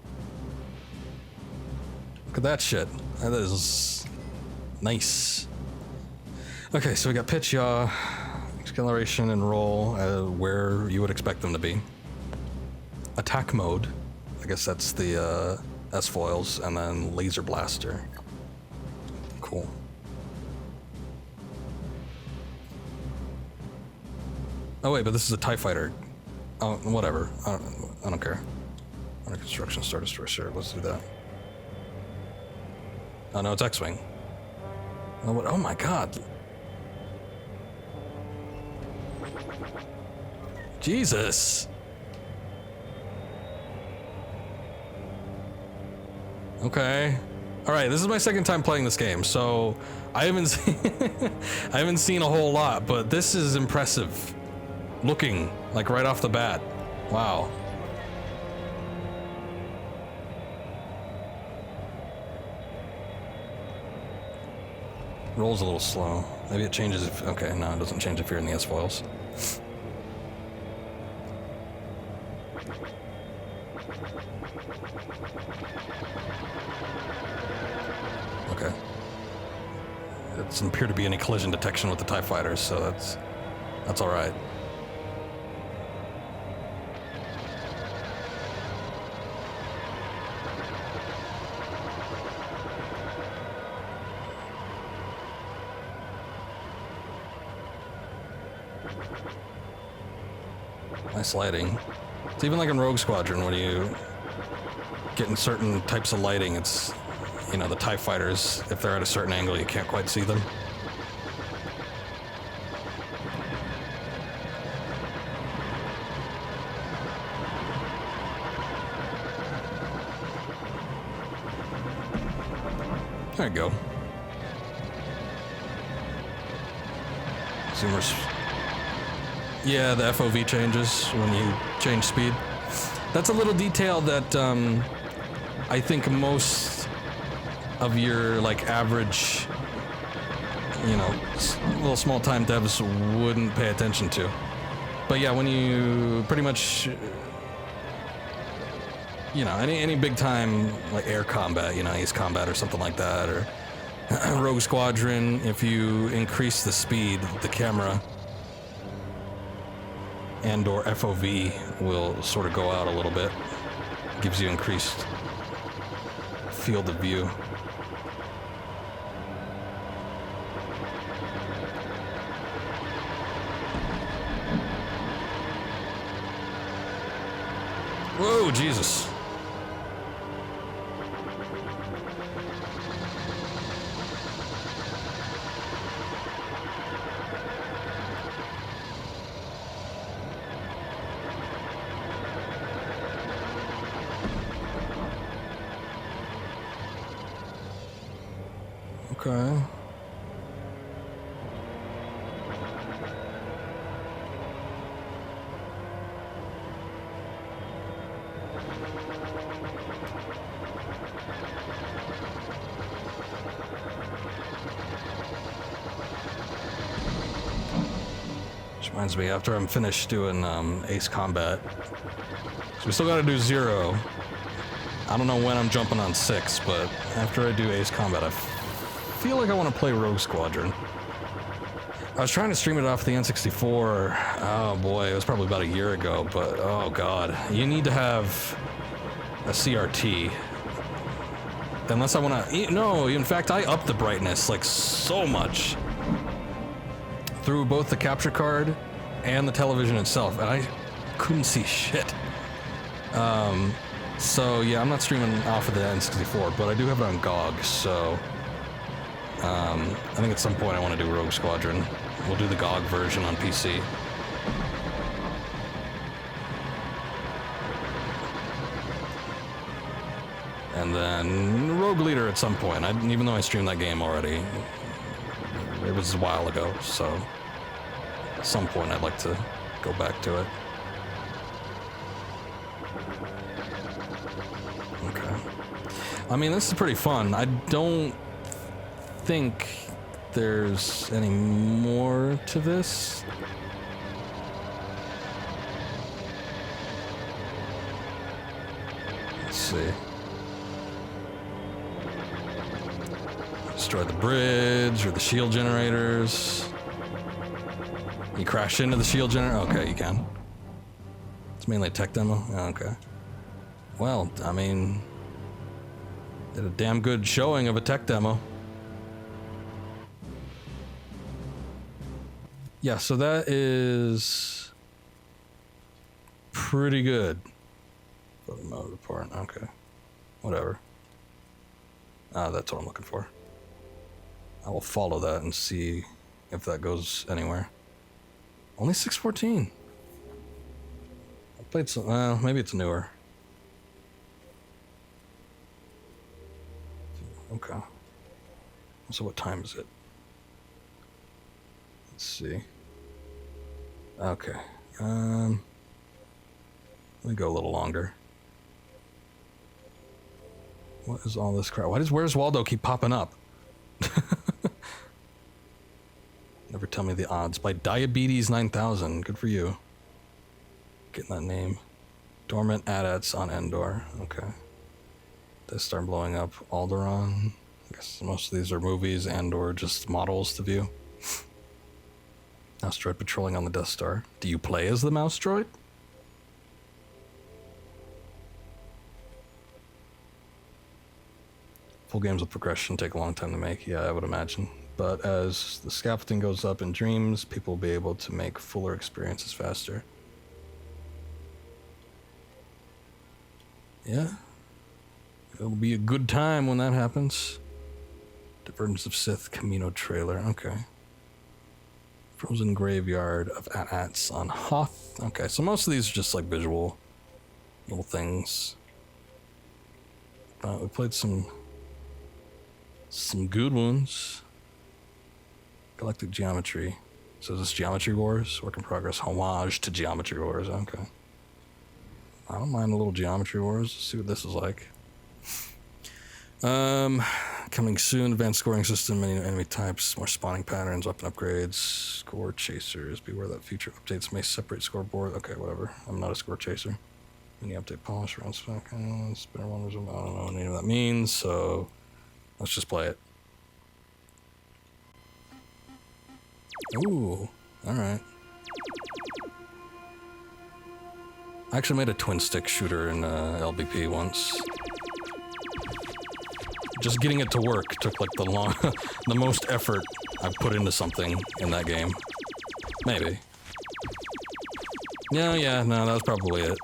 Look at that shit. That is nice. Okay, so we got pitch, yaw, acceleration, and roll where you would expect them to be. Attack mode. I guess that's the S-foils, and then laser blaster. Cool. Oh wait, but this is a TIE Fighter. Oh, whatever. I don't care. Under construction, Star Destroyer, sure, let's do that. Oh no, it's X-Wing. Oh, what? Oh my god. Jesus. Okay. All right, this is my second time playing this game, so I haven't seen I haven't seen a whole lot, but this is impressive looking, like right off the bat. Wow. Rolls a little slow. Maybe it changes if... Okay, no, it doesn't change if you're in the S-foils. Okay. It doesn't appear to be any collision detection with the TIE Fighters, so that's all right. Nice lighting. It's even like in Rogue Squadron when you get in certain types of lighting, it's, you know, the TIE Fighters, if they're at a certain angle, you can't quite see them. There you go. Zoomers. Yeah, the FOV changes when you change speed. That's a little detail that I think most of your like average, you know, little small time devs wouldn't pay attention to. But yeah, when you pretty much, you know, any big time like air combat, you know, Ace Combat or something like that, or Rogue Squadron, if you increase the speed, the camera and or FOV will sort of go out a little bit. Gives you increased field of view. Whoa, Jesus. Okay. Which reminds me, after I'm finished doing Ace Combat, so we still gotta do 0. I don't know when I'm jumping on 6, but after I do Ace Combat, I feel like I want to play Rogue Squadron. I was trying to stream it off the N64. Oh boy, it was probably about a year ago, but oh god. You need to have a CRT. Unless I want to... No, in fact, I upped the brightness, like, so much. Through both the capture card and the television itself, and I couldn't see shit. So yeah, I'm not streaming off of the N64, but I do have it on GOG, so I think at some point I want to do Rogue Squadron. We'll do the GOG version on PC. And then Rogue Leader at some point. Even though I streamed that game already, it was a while ago, so at some point I'd like to go back to it. Okay. I mean, this is pretty fun. I don't think there's any more to this. Let's see. Destroy the bridge or the shield generators. You crash into the shield generator? Okay, you can. It's mainly a tech demo? Okay. Well, I mean, did a damn good showing of a tech demo. Yeah, so that is pretty good. Photo mode report, okay. Whatever. That's what I'm looking for. I will follow that and see if that goes anywhere. Only 614. I played some, well, maybe it's newer. Okay. So what time is it? Let's see. Okay. Let me go a little longer. What is all this crap? Where's Waldo keep popping up? Never tell me the odds. By Diabetes 9000. Good for you. Getting that name. Dormant AT-ATs on Endor. Okay. They start blowing up Alderaan. I guess most of these are movies and or just models to view. Mouse droid patrolling on the Death Star. Do you play as the mouse droid? Full games with progression take a long time to make. Yeah, I would imagine. But as the scaffolding goes up in Dreams, people will be able to make fuller experiences faster. Yeah. It'll be a good time when that happens. Divergence of Sith Camino trailer. Okay. Frozen Graveyard of AT-ATs on Hoth. Okay, so most of these are just like visual little things. We played some good ones. Galactic Geometry. So is this Geometry Wars? Work in progress. Homage to Geometry Wars. Okay. I don't mind a little Geometry Wars. Let's see what this is like. Coming soon. Advanced scoring system. Many enemy types. More spawning patterns. Weapon upgrades. Score chasers. Beware that future updates may separate scoreboard. Okay, whatever. I'm not a score chaser. Mini update polish around spec. Spinner wonders. I don't know what any of that means. So let's just play it. Ooh, alright. I actually made a twin stick shooter in LBP once. Just getting it to work took like the most effort I've put into something in that game. Maybe. Yeah, no, that was probably it.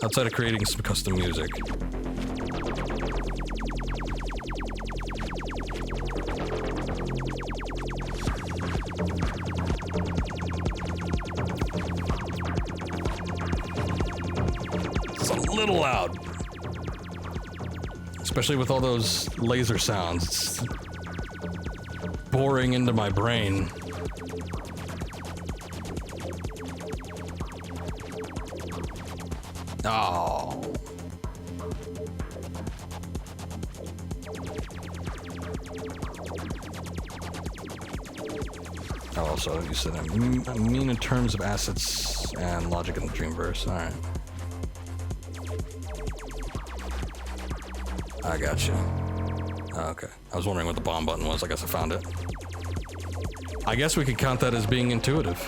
Outside of creating some custom music. Little loud, especially with all those laser sounds. It's boring into my brain. Oh. Also, you said I mean in terms of assets and logic in the Dreamverse. All right. I got you. Okay. I was wondering what the bomb button was. I guess I found it. I guess we could count that as being intuitive.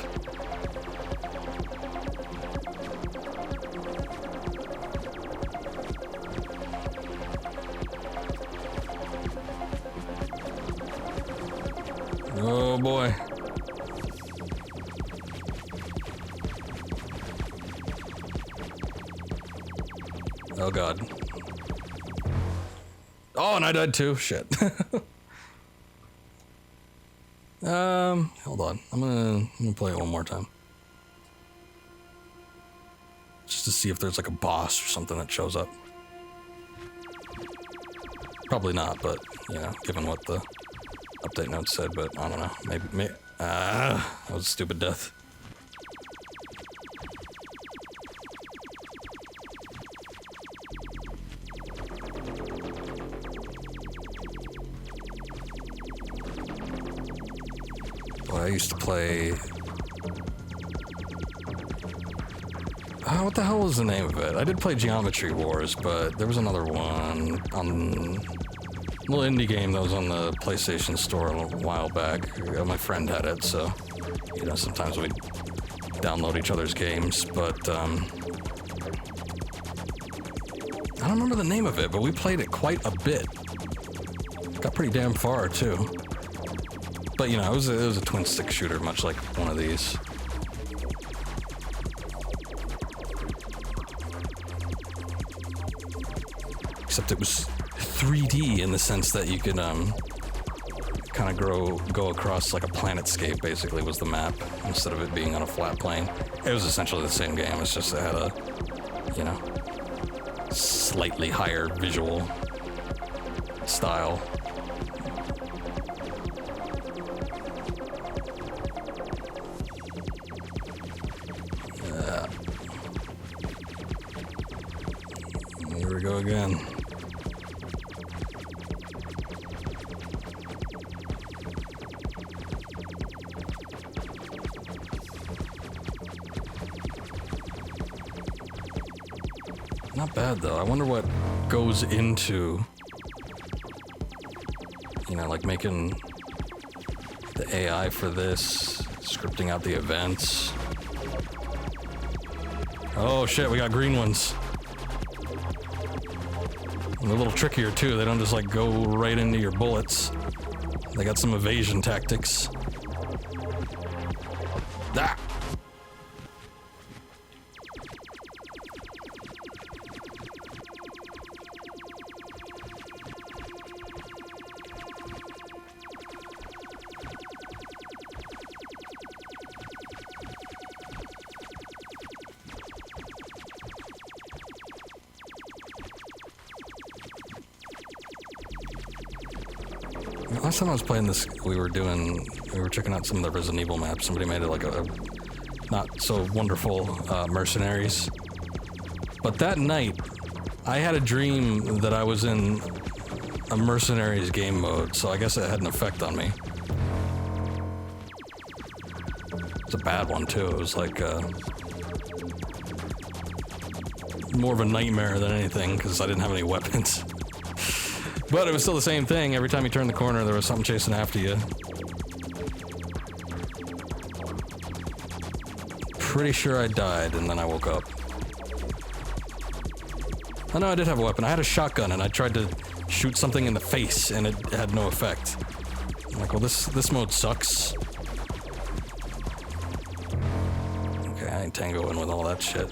Oh boy. Oh god. Oh, and I died too. Shit. Hold on. I'm gonna play it one more time. Just to see if there's like a boss or something that shows up. Probably not, but, you know, given what the update notes said, but I don't know. Maybe, that was a stupid death. Well, I used to play... what the hell was the name of it? I did play Geometry Wars, but there was another one on... a little indie game that was on the PlayStation Store a while back. My friend had it, so, you know, sometimes we'd download each other's games, but, I don't remember the name of it, but we played it quite a bit. Got pretty damn far, too. But, you know, it was a twin-stick shooter, much like one of these. Except it was 3D in the sense that you could kind of go across like a planetscape, basically, was the map, instead of it being on a flat plane. It was essentially the same game, it's just it had a, you know, slightly higher visual style. Here we go again. Not bad, though. I wonder what goes into, you know, like making the AI for this, scripting out the events. Oh shit, we got green ones. And they're a little trickier too, they don't just like go right into your bullets. They got some evasion tactics. Ah! Last time I was playing this, we were checking out some of the Resident Evil maps. Somebody made it like a not so wonderful Mercenaries. But that night, I had a dream that I was in a Mercenaries game mode, so I guess it had an effect on me. It's a bad one too. It was like more of a nightmare than anything, because I didn't have any weapons. But it was still the same thing. Every time you turned the corner, there was something chasing after you. Pretty sure I died, and then I woke up. Oh no, I did have a weapon. I had a shotgun, and I tried to shoot something in the face, and it had no effect. I'm like, well, this mode sucks. Okay, I ain't tangoing with all that shit.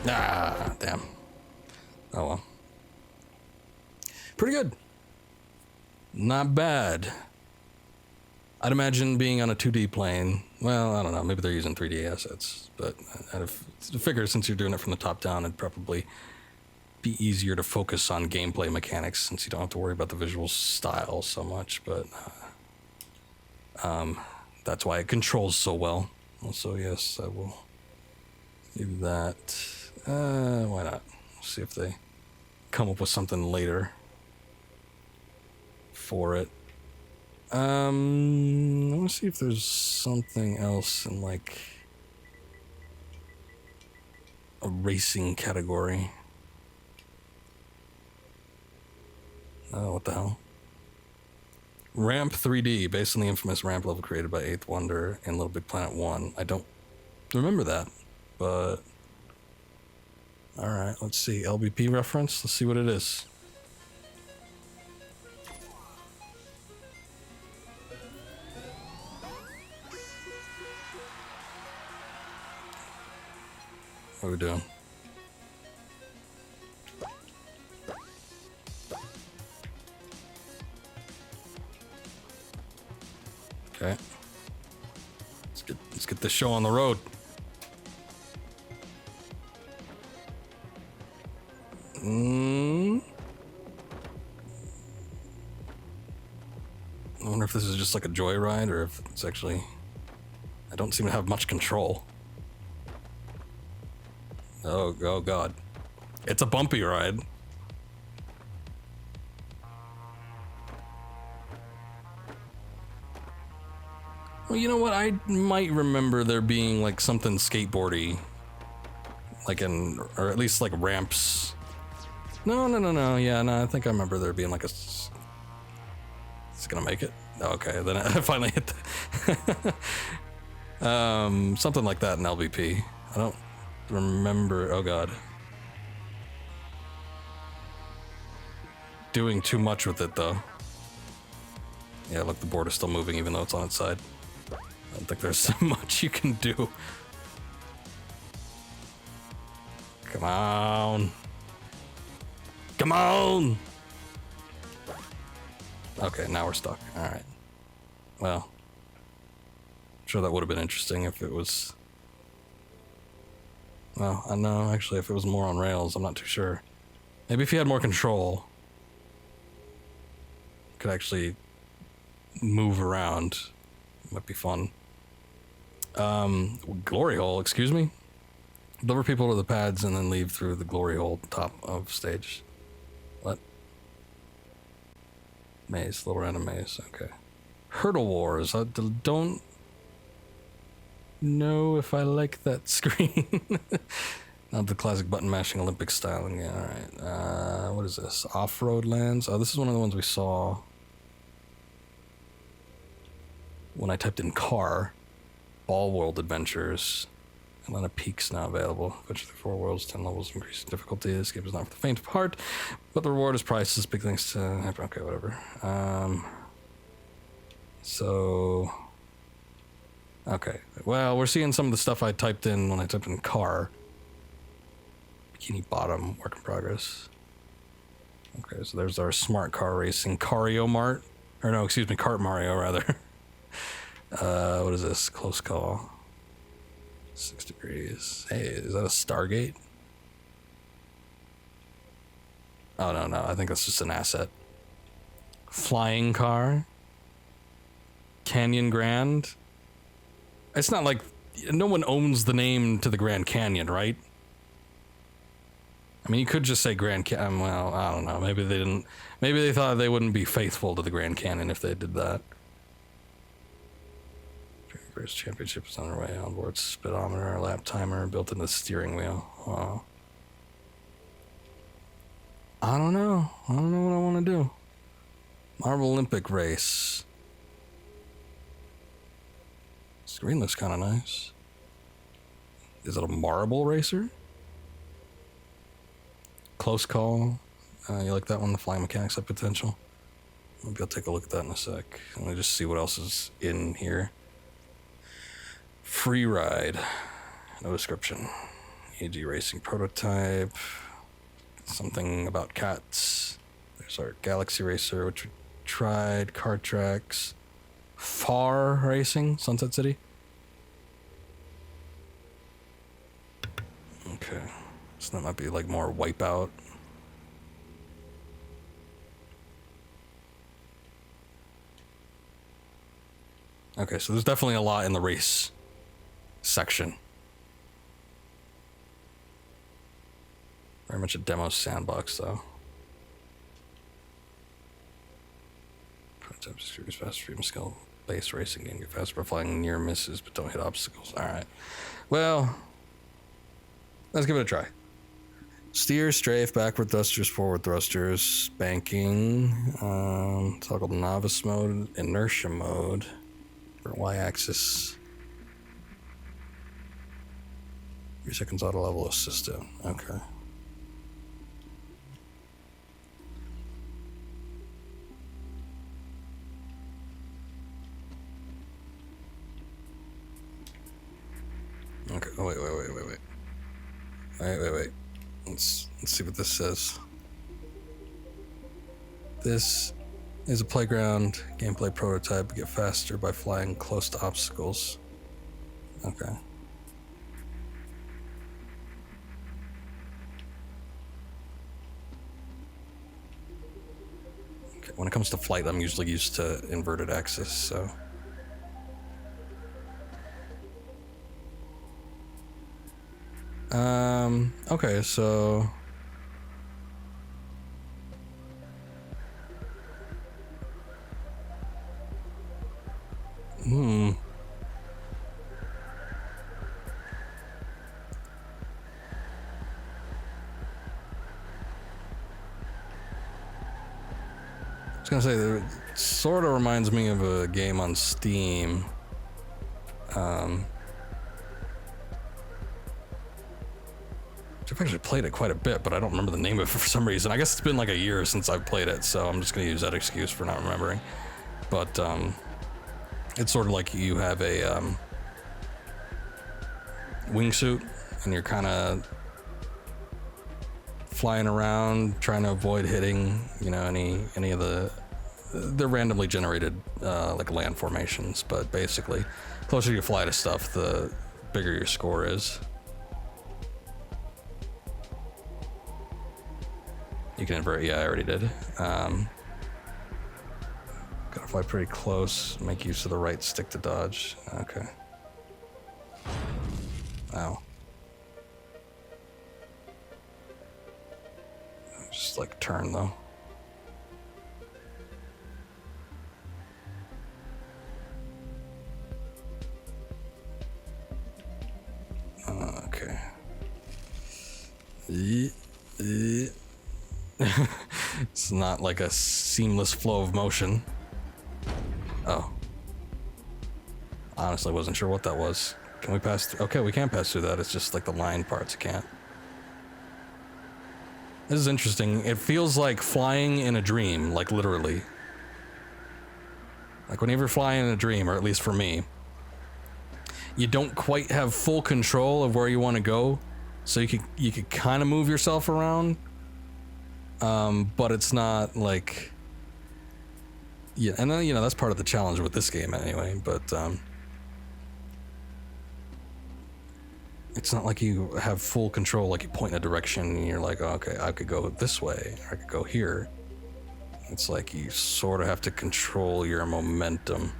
Ah, damn. Oh well. Pretty good. Not bad. I'd imagine being on a 2D plane, well, I don't know, maybe they're using 3D assets, but I'd figure since you're doing it from the top down, it'd probably be easier to focus on gameplay mechanics since you don't have to worry about the visual style so much, but that's why it controls so well. Also, yes, I will do that. Why not? See if they come up with something later for it. I want to see if there's something else in like a racing category. Oh, what the hell? Ramp 3D, based on the infamous ramp level created by Eighth Wonder in Little Big Planet 1. I don't remember that, but... Alright, let's see. LBP reference? Let's see what it is. What are we doing? Okay. Let's get this show on the road. I wonder if this is just like a joyride or if it's actually... I don't seem to have much control. Oh God. It's a bumpy ride. Well, you know what? I might remember there being like something skateboardy. Like or at least like ramps. No. Yeah, no, I think I remember there being like a... It's gonna make it? Okay, then I finally hit the... something like that in LVP. I don't remember... Oh God. Doing too much with it though. Yeah, look, the board is still moving even though it's on its side. I don't think there's so much you can do. Come on. Come on! Okay, now we're stuck. Alright. Well. I'm sure that would have been interesting if it was... Well, I know, actually, if it was more on rails, I'm not too sure. Maybe if you had more control, you could actually move around. It might be fun. Glory hole, excuse me? Deliver people to the pads and then leave through the glory hole top of stage. What? Maze, little random maze, okay. Hurdle Wars, I don't know if I like that screen. Not the classic button mashing Olympic styling, yeah, alright. What is this? Off-road lands? Oh, this is one of the ones we saw when I typed in car. Ball World Adventures. Atlanta Peaks now available. Adventure through 4 worlds, 10 levels, increased difficulty. This game is not for the faint of heart, but the reward is priceless. Big thanks to... Okay, whatever. So... Okay. Well, we're seeing some of the stuff I typed in when I typed in car. Bikini Bottom, work in progress. Okay, so there's our smart car racing. Cario Mart. Or no, excuse me, Kart Mario, rather. What is this? Close call. 6 degrees. Hey, is that a Stargate? Oh, no. I think that's just an asset. Flying car. Canyon Grand. It's not like... No one owns the name to the Grand Canyon, right? I mean, you could just say Grand Canyon. Well, I don't know. Maybe they didn't... Maybe they thought they wouldn't be faithful to the Grand Canyon if they did that. First championship is underway. Onboard speedometer, lap timer built into the steering wheel. Wow. I don't know what I want to do. Marvel Olympic race. Screen looks kind of nice. Is it a marble racer? Close call. You like that one? The flying mechanics have potential. Maybe I'll take a look at that in a sec. Let me just see what else is in here. Free ride. No description. AG Racing prototype. Something about cats. There's our Galaxy Racer, which we tried. Car tracks. Far Racing, Sunset City. Okay. So that might be like more Wipeout. Okay, so there's definitely a lot in the race section. Very much a demo sandbox, though. Prototype series fast stream skill based racing game. Get faster by flying near misses, but don't hit obstacles. All right. Well, let's give it a try. Steer, strafe, backward thrusters, forward thrusters, banking, toggle novice mode, inertia mode for y-axis. 3 seconds auto level assistant. Okay. Okay. Oh, wait. Wait. Let's see what this says. This is a playground gameplay prototype. Get faster by flying close to obstacles. Okay. When it comes to flight, I'm usually used to inverted axis, so. Okay, so. I was gonna say, it sort of reminds me of a game on Steam. I've actually played it quite a bit, but I don't remember the name of it for some reason. I guess it's been like a year since I've played it, so I'm just gonna use that excuse for not remembering. But it's sort of like you have a wingsuit, and you're kind of flying around trying to avoid hitting, you know, any of they're randomly generated like land formations, but basically the closer you fly to stuff, the bigger your score is. You can invert. Yeah, I already did. Gotta fly pretty close, make use of the right stick to dodge. Okay. Ow. Just like turn though. Okay. It's not like a seamless flow of motion. Oh. Honestly, wasn't sure what that was. Can we pass through? Okay, we can pass through that. It's just like the line parts you can't. This is interesting. It feels like flying in a dream, like literally. Like whenever you're flying in a dream, or at least for me, you don't quite have full control of where you want to go, so you could kind of move yourself around, but it's not like, yeah. And then, you know, that's part of the challenge with this game anyway. But it's not like you have full control, like you point in a direction and you're like, oh, okay, I could go this way, or I could go here. It's like you sort of have to control your momentum.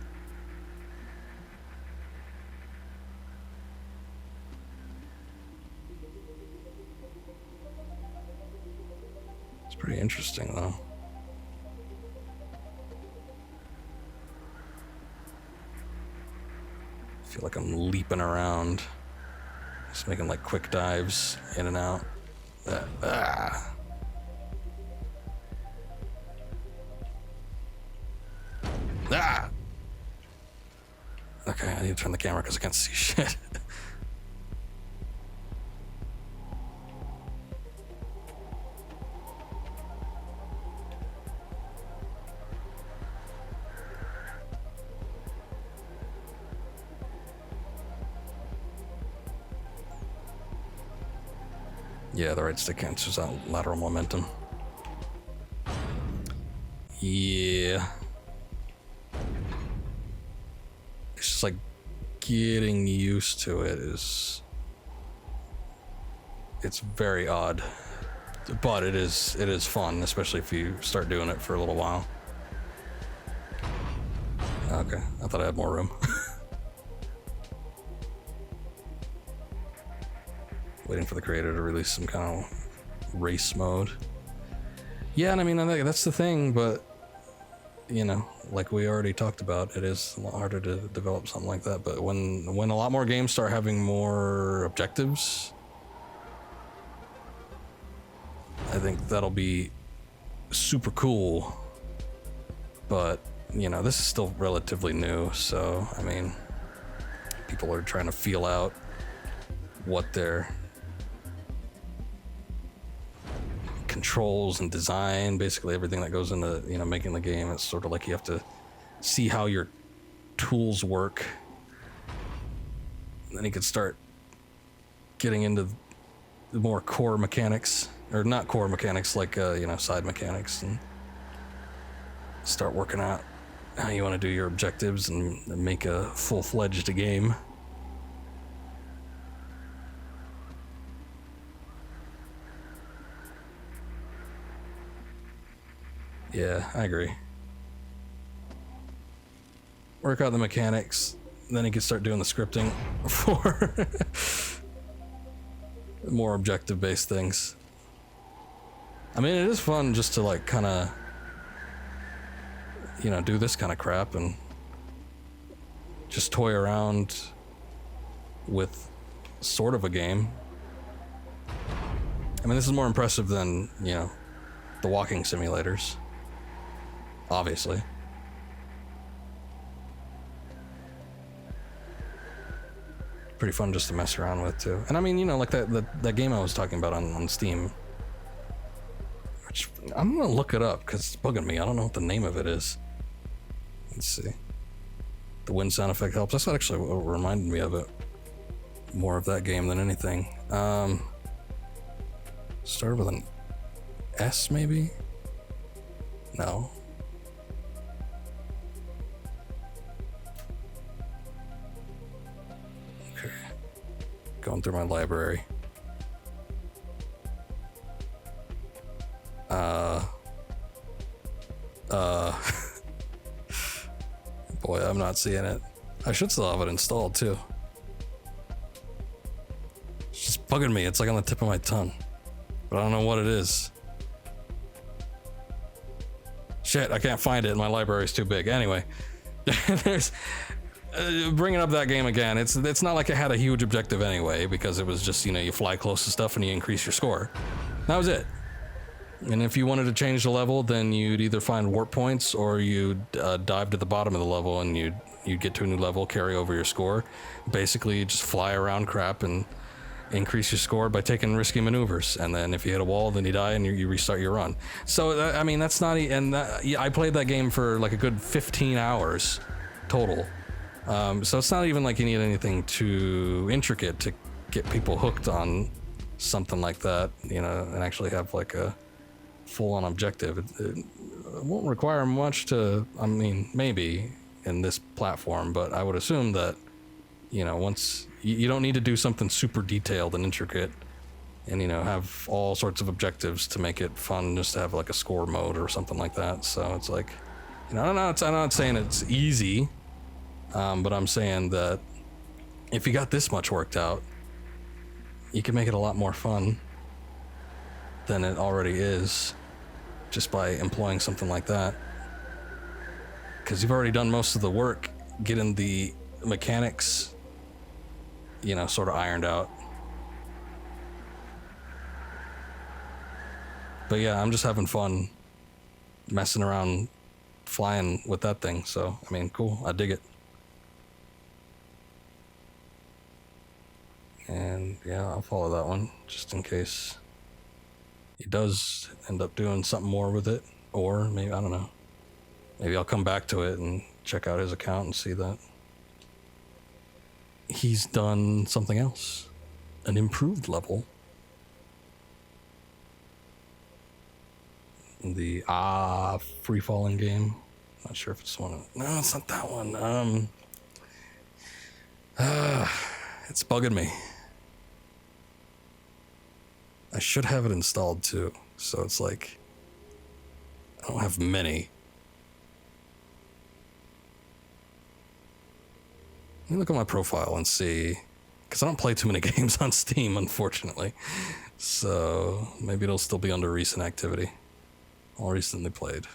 It's pretty interesting, though. I feel like I'm leaping around. Just making like quick dives in and out. Okay, I need to turn the camera because I can't see shit. Yeah, the right stick cancels out lateral momentum. Yeah. It's just like getting used to it is... It's very odd. But it is fun, especially if you start doing it for a little while. Okay, I thought I had more room. Waiting for the creator to release some kind of race mode. Yeah, and I mean, that's the thing, but, you know, like we already talked about, it is a lot harder to develop something like that. But when a lot more games start having more objectives, I think that'll be super cool. But, you know, this is still relatively new, so, I mean, people are trying to feel out what their controls and design, basically everything that goes into, you know, making the game. It's sort of like you have to see how your tools work, and then you could start getting into more core mechanics, or not core mechanics, like you know, side mechanics, and start working out how you want to do your objectives and make a full-fledged game. Yeah, I agree. Work out the mechanics, then you can start doing the scripting for more objective-based things. I mean, it is fun just to like kind of, you know, do this kind of crap and just toy around with sort of a game. I mean, this is more impressive than, you know, the walking simulators, obviously. Pretty fun just to mess around with too. And I mean, you know, like that game I was talking about on Steam, which I'm gonna look it up because it's bugging me. I don't know what the name of it is. Let's see. The wind sound effect helps. That's actually what reminded me of it. More of that game than anything. Started with an S, maybe? No. Okay. Going through my library. Boy, I'm not seeing it. I should still have it installed too. It's just bugging me. It's like on the tip of my tongue, but I don't know what it is. Shit, I can't find it. My library's too big. Anyway, there's bringing up that game again. It's not like it had a huge objective anyway, because it was just, you know, you fly close to stuff and you increase your score. That was it. And if you wanted to change the level, then you'd either find warp points or you'd dive to the bottom of the level and you'd get to a new level, carry over your score. Basically, just fly around crap and increase your score by taking risky maneuvers. And then if you hit a wall, then you die and you restart your run. So, I mean, that's not... I played that game for like a good 15 hours total. So it's not even like you need anything too intricate to get people hooked on something like that, you know, and actually have like a full-on objective. It won't require much to, I mean, maybe in this platform, but I would assume that, you know, once you don't need to do something super detailed and intricate and, you know, have all sorts of objectives to make it fun, just to have like a score mode or something like that. So it's like, you know, I'm not saying it's easy, but I'm saying that if you got this much worked out, you can make it a lot more fun than it already is just by employing something like that. Because you've already done most of the work getting the mechanics, you know, sort of ironed out. But yeah, I'm just having fun messing around flying with that thing. So, I mean, cool. I dig it. And yeah, I'll follow that one just in case he does end up doing something more with it. Or maybe, I don't know. Maybe I'll come back to it and check out his account and see that he's done something else. An improved level. The free falling game. Not sure if it's one. No, it's not that one. It's bugging me. I should have it installed too. So it's like, I don't have many. Let me look at my profile and see, because I don't play too many games on Steam, unfortunately. So maybe it'll still be under recent activity. All recently played.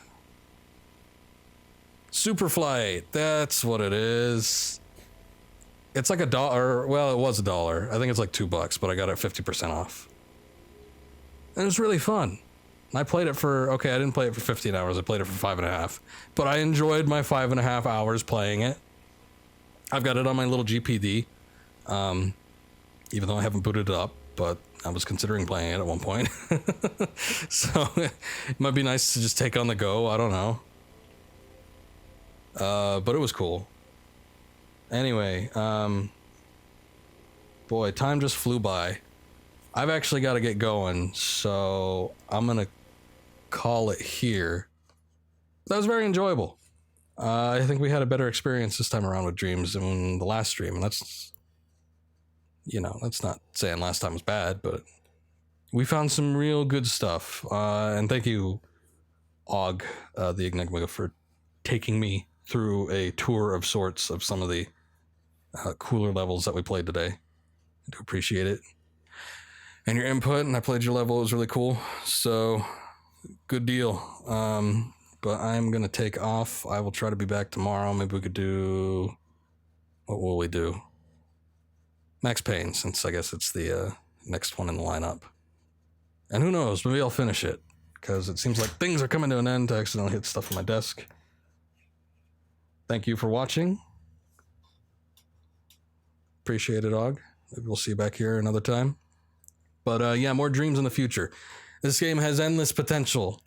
Superflight, that's what it is. It's like $1. Well, it was $1. I think it's like $2, but I got it 50% off. And it was really fun. I played it for, okay, I didn't play it for 15 hours. I played it for 5.5. But I enjoyed my 5.5 hours playing it. I've got it on my little GPD, even though I haven't booted it up, but I was considering playing it at one point. So it might be nice to just take on the go. I don't know. But it was cool. Anyway, boy, time just flew by. I've actually got to get going, so I'm gonna call it here. That was very enjoyable. I think we had a better experience this time around with dreams than the last stream, and that's, you know, that's not saying last time was bad, but we found some real good stuff. And thank you, Og, the Enigma, for taking me through a tour of sorts of some of the cooler levels that we played today. I do appreciate it. And your input, and I played your level. It was really cool. So, good deal. But I'm going to take off. I will try to be back tomorrow. Maybe we could do... What will we do? Max Payne, since I guess it's the next one in the lineup. And who knows, maybe I'll finish it, because it seems like things are coming to an end. I accidentally hit stuff on my desk. Thank you for watching. Appreciate it, Og. Maybe we'll see you back here another time. But yeah, more dreams in the future. This game has endless potential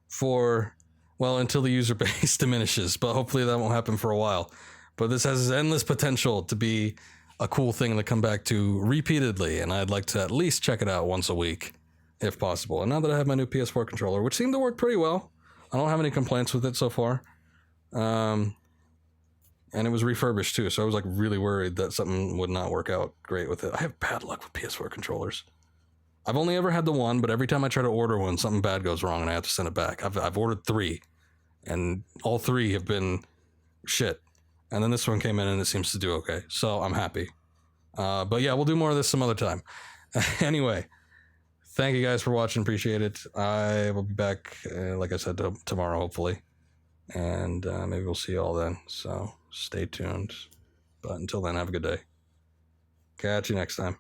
for, well, until the user base diminishes, but hopefully that won't happen for a while. But this has endless potential to be a cool thing to come back to repeatedly, and I'd like to at least check it out once a week, if possible. And now that I have my new PS4 controller, which seemed to work pretty well, I don't have any complaints with it so far. And it was refurbished too, so I was like really worried that something would not work out great with it. I have bad luck with PS4 controllers. I've only ever had the one, but every time I try to order one, something bad goes wrong and I have to send it back. I've ordered 3, and all 3 have been shit. And then this one came in and it seems to do okay, so I'm happy. But yeah, we'll do more of this some other time. Anyway, thank you guys for watching. Appreciate it. I will be back, like I said, tomorrow, hopefully. And maybe we'll see you all then. So stay tuned. But until then, have a good day. Catch you next time.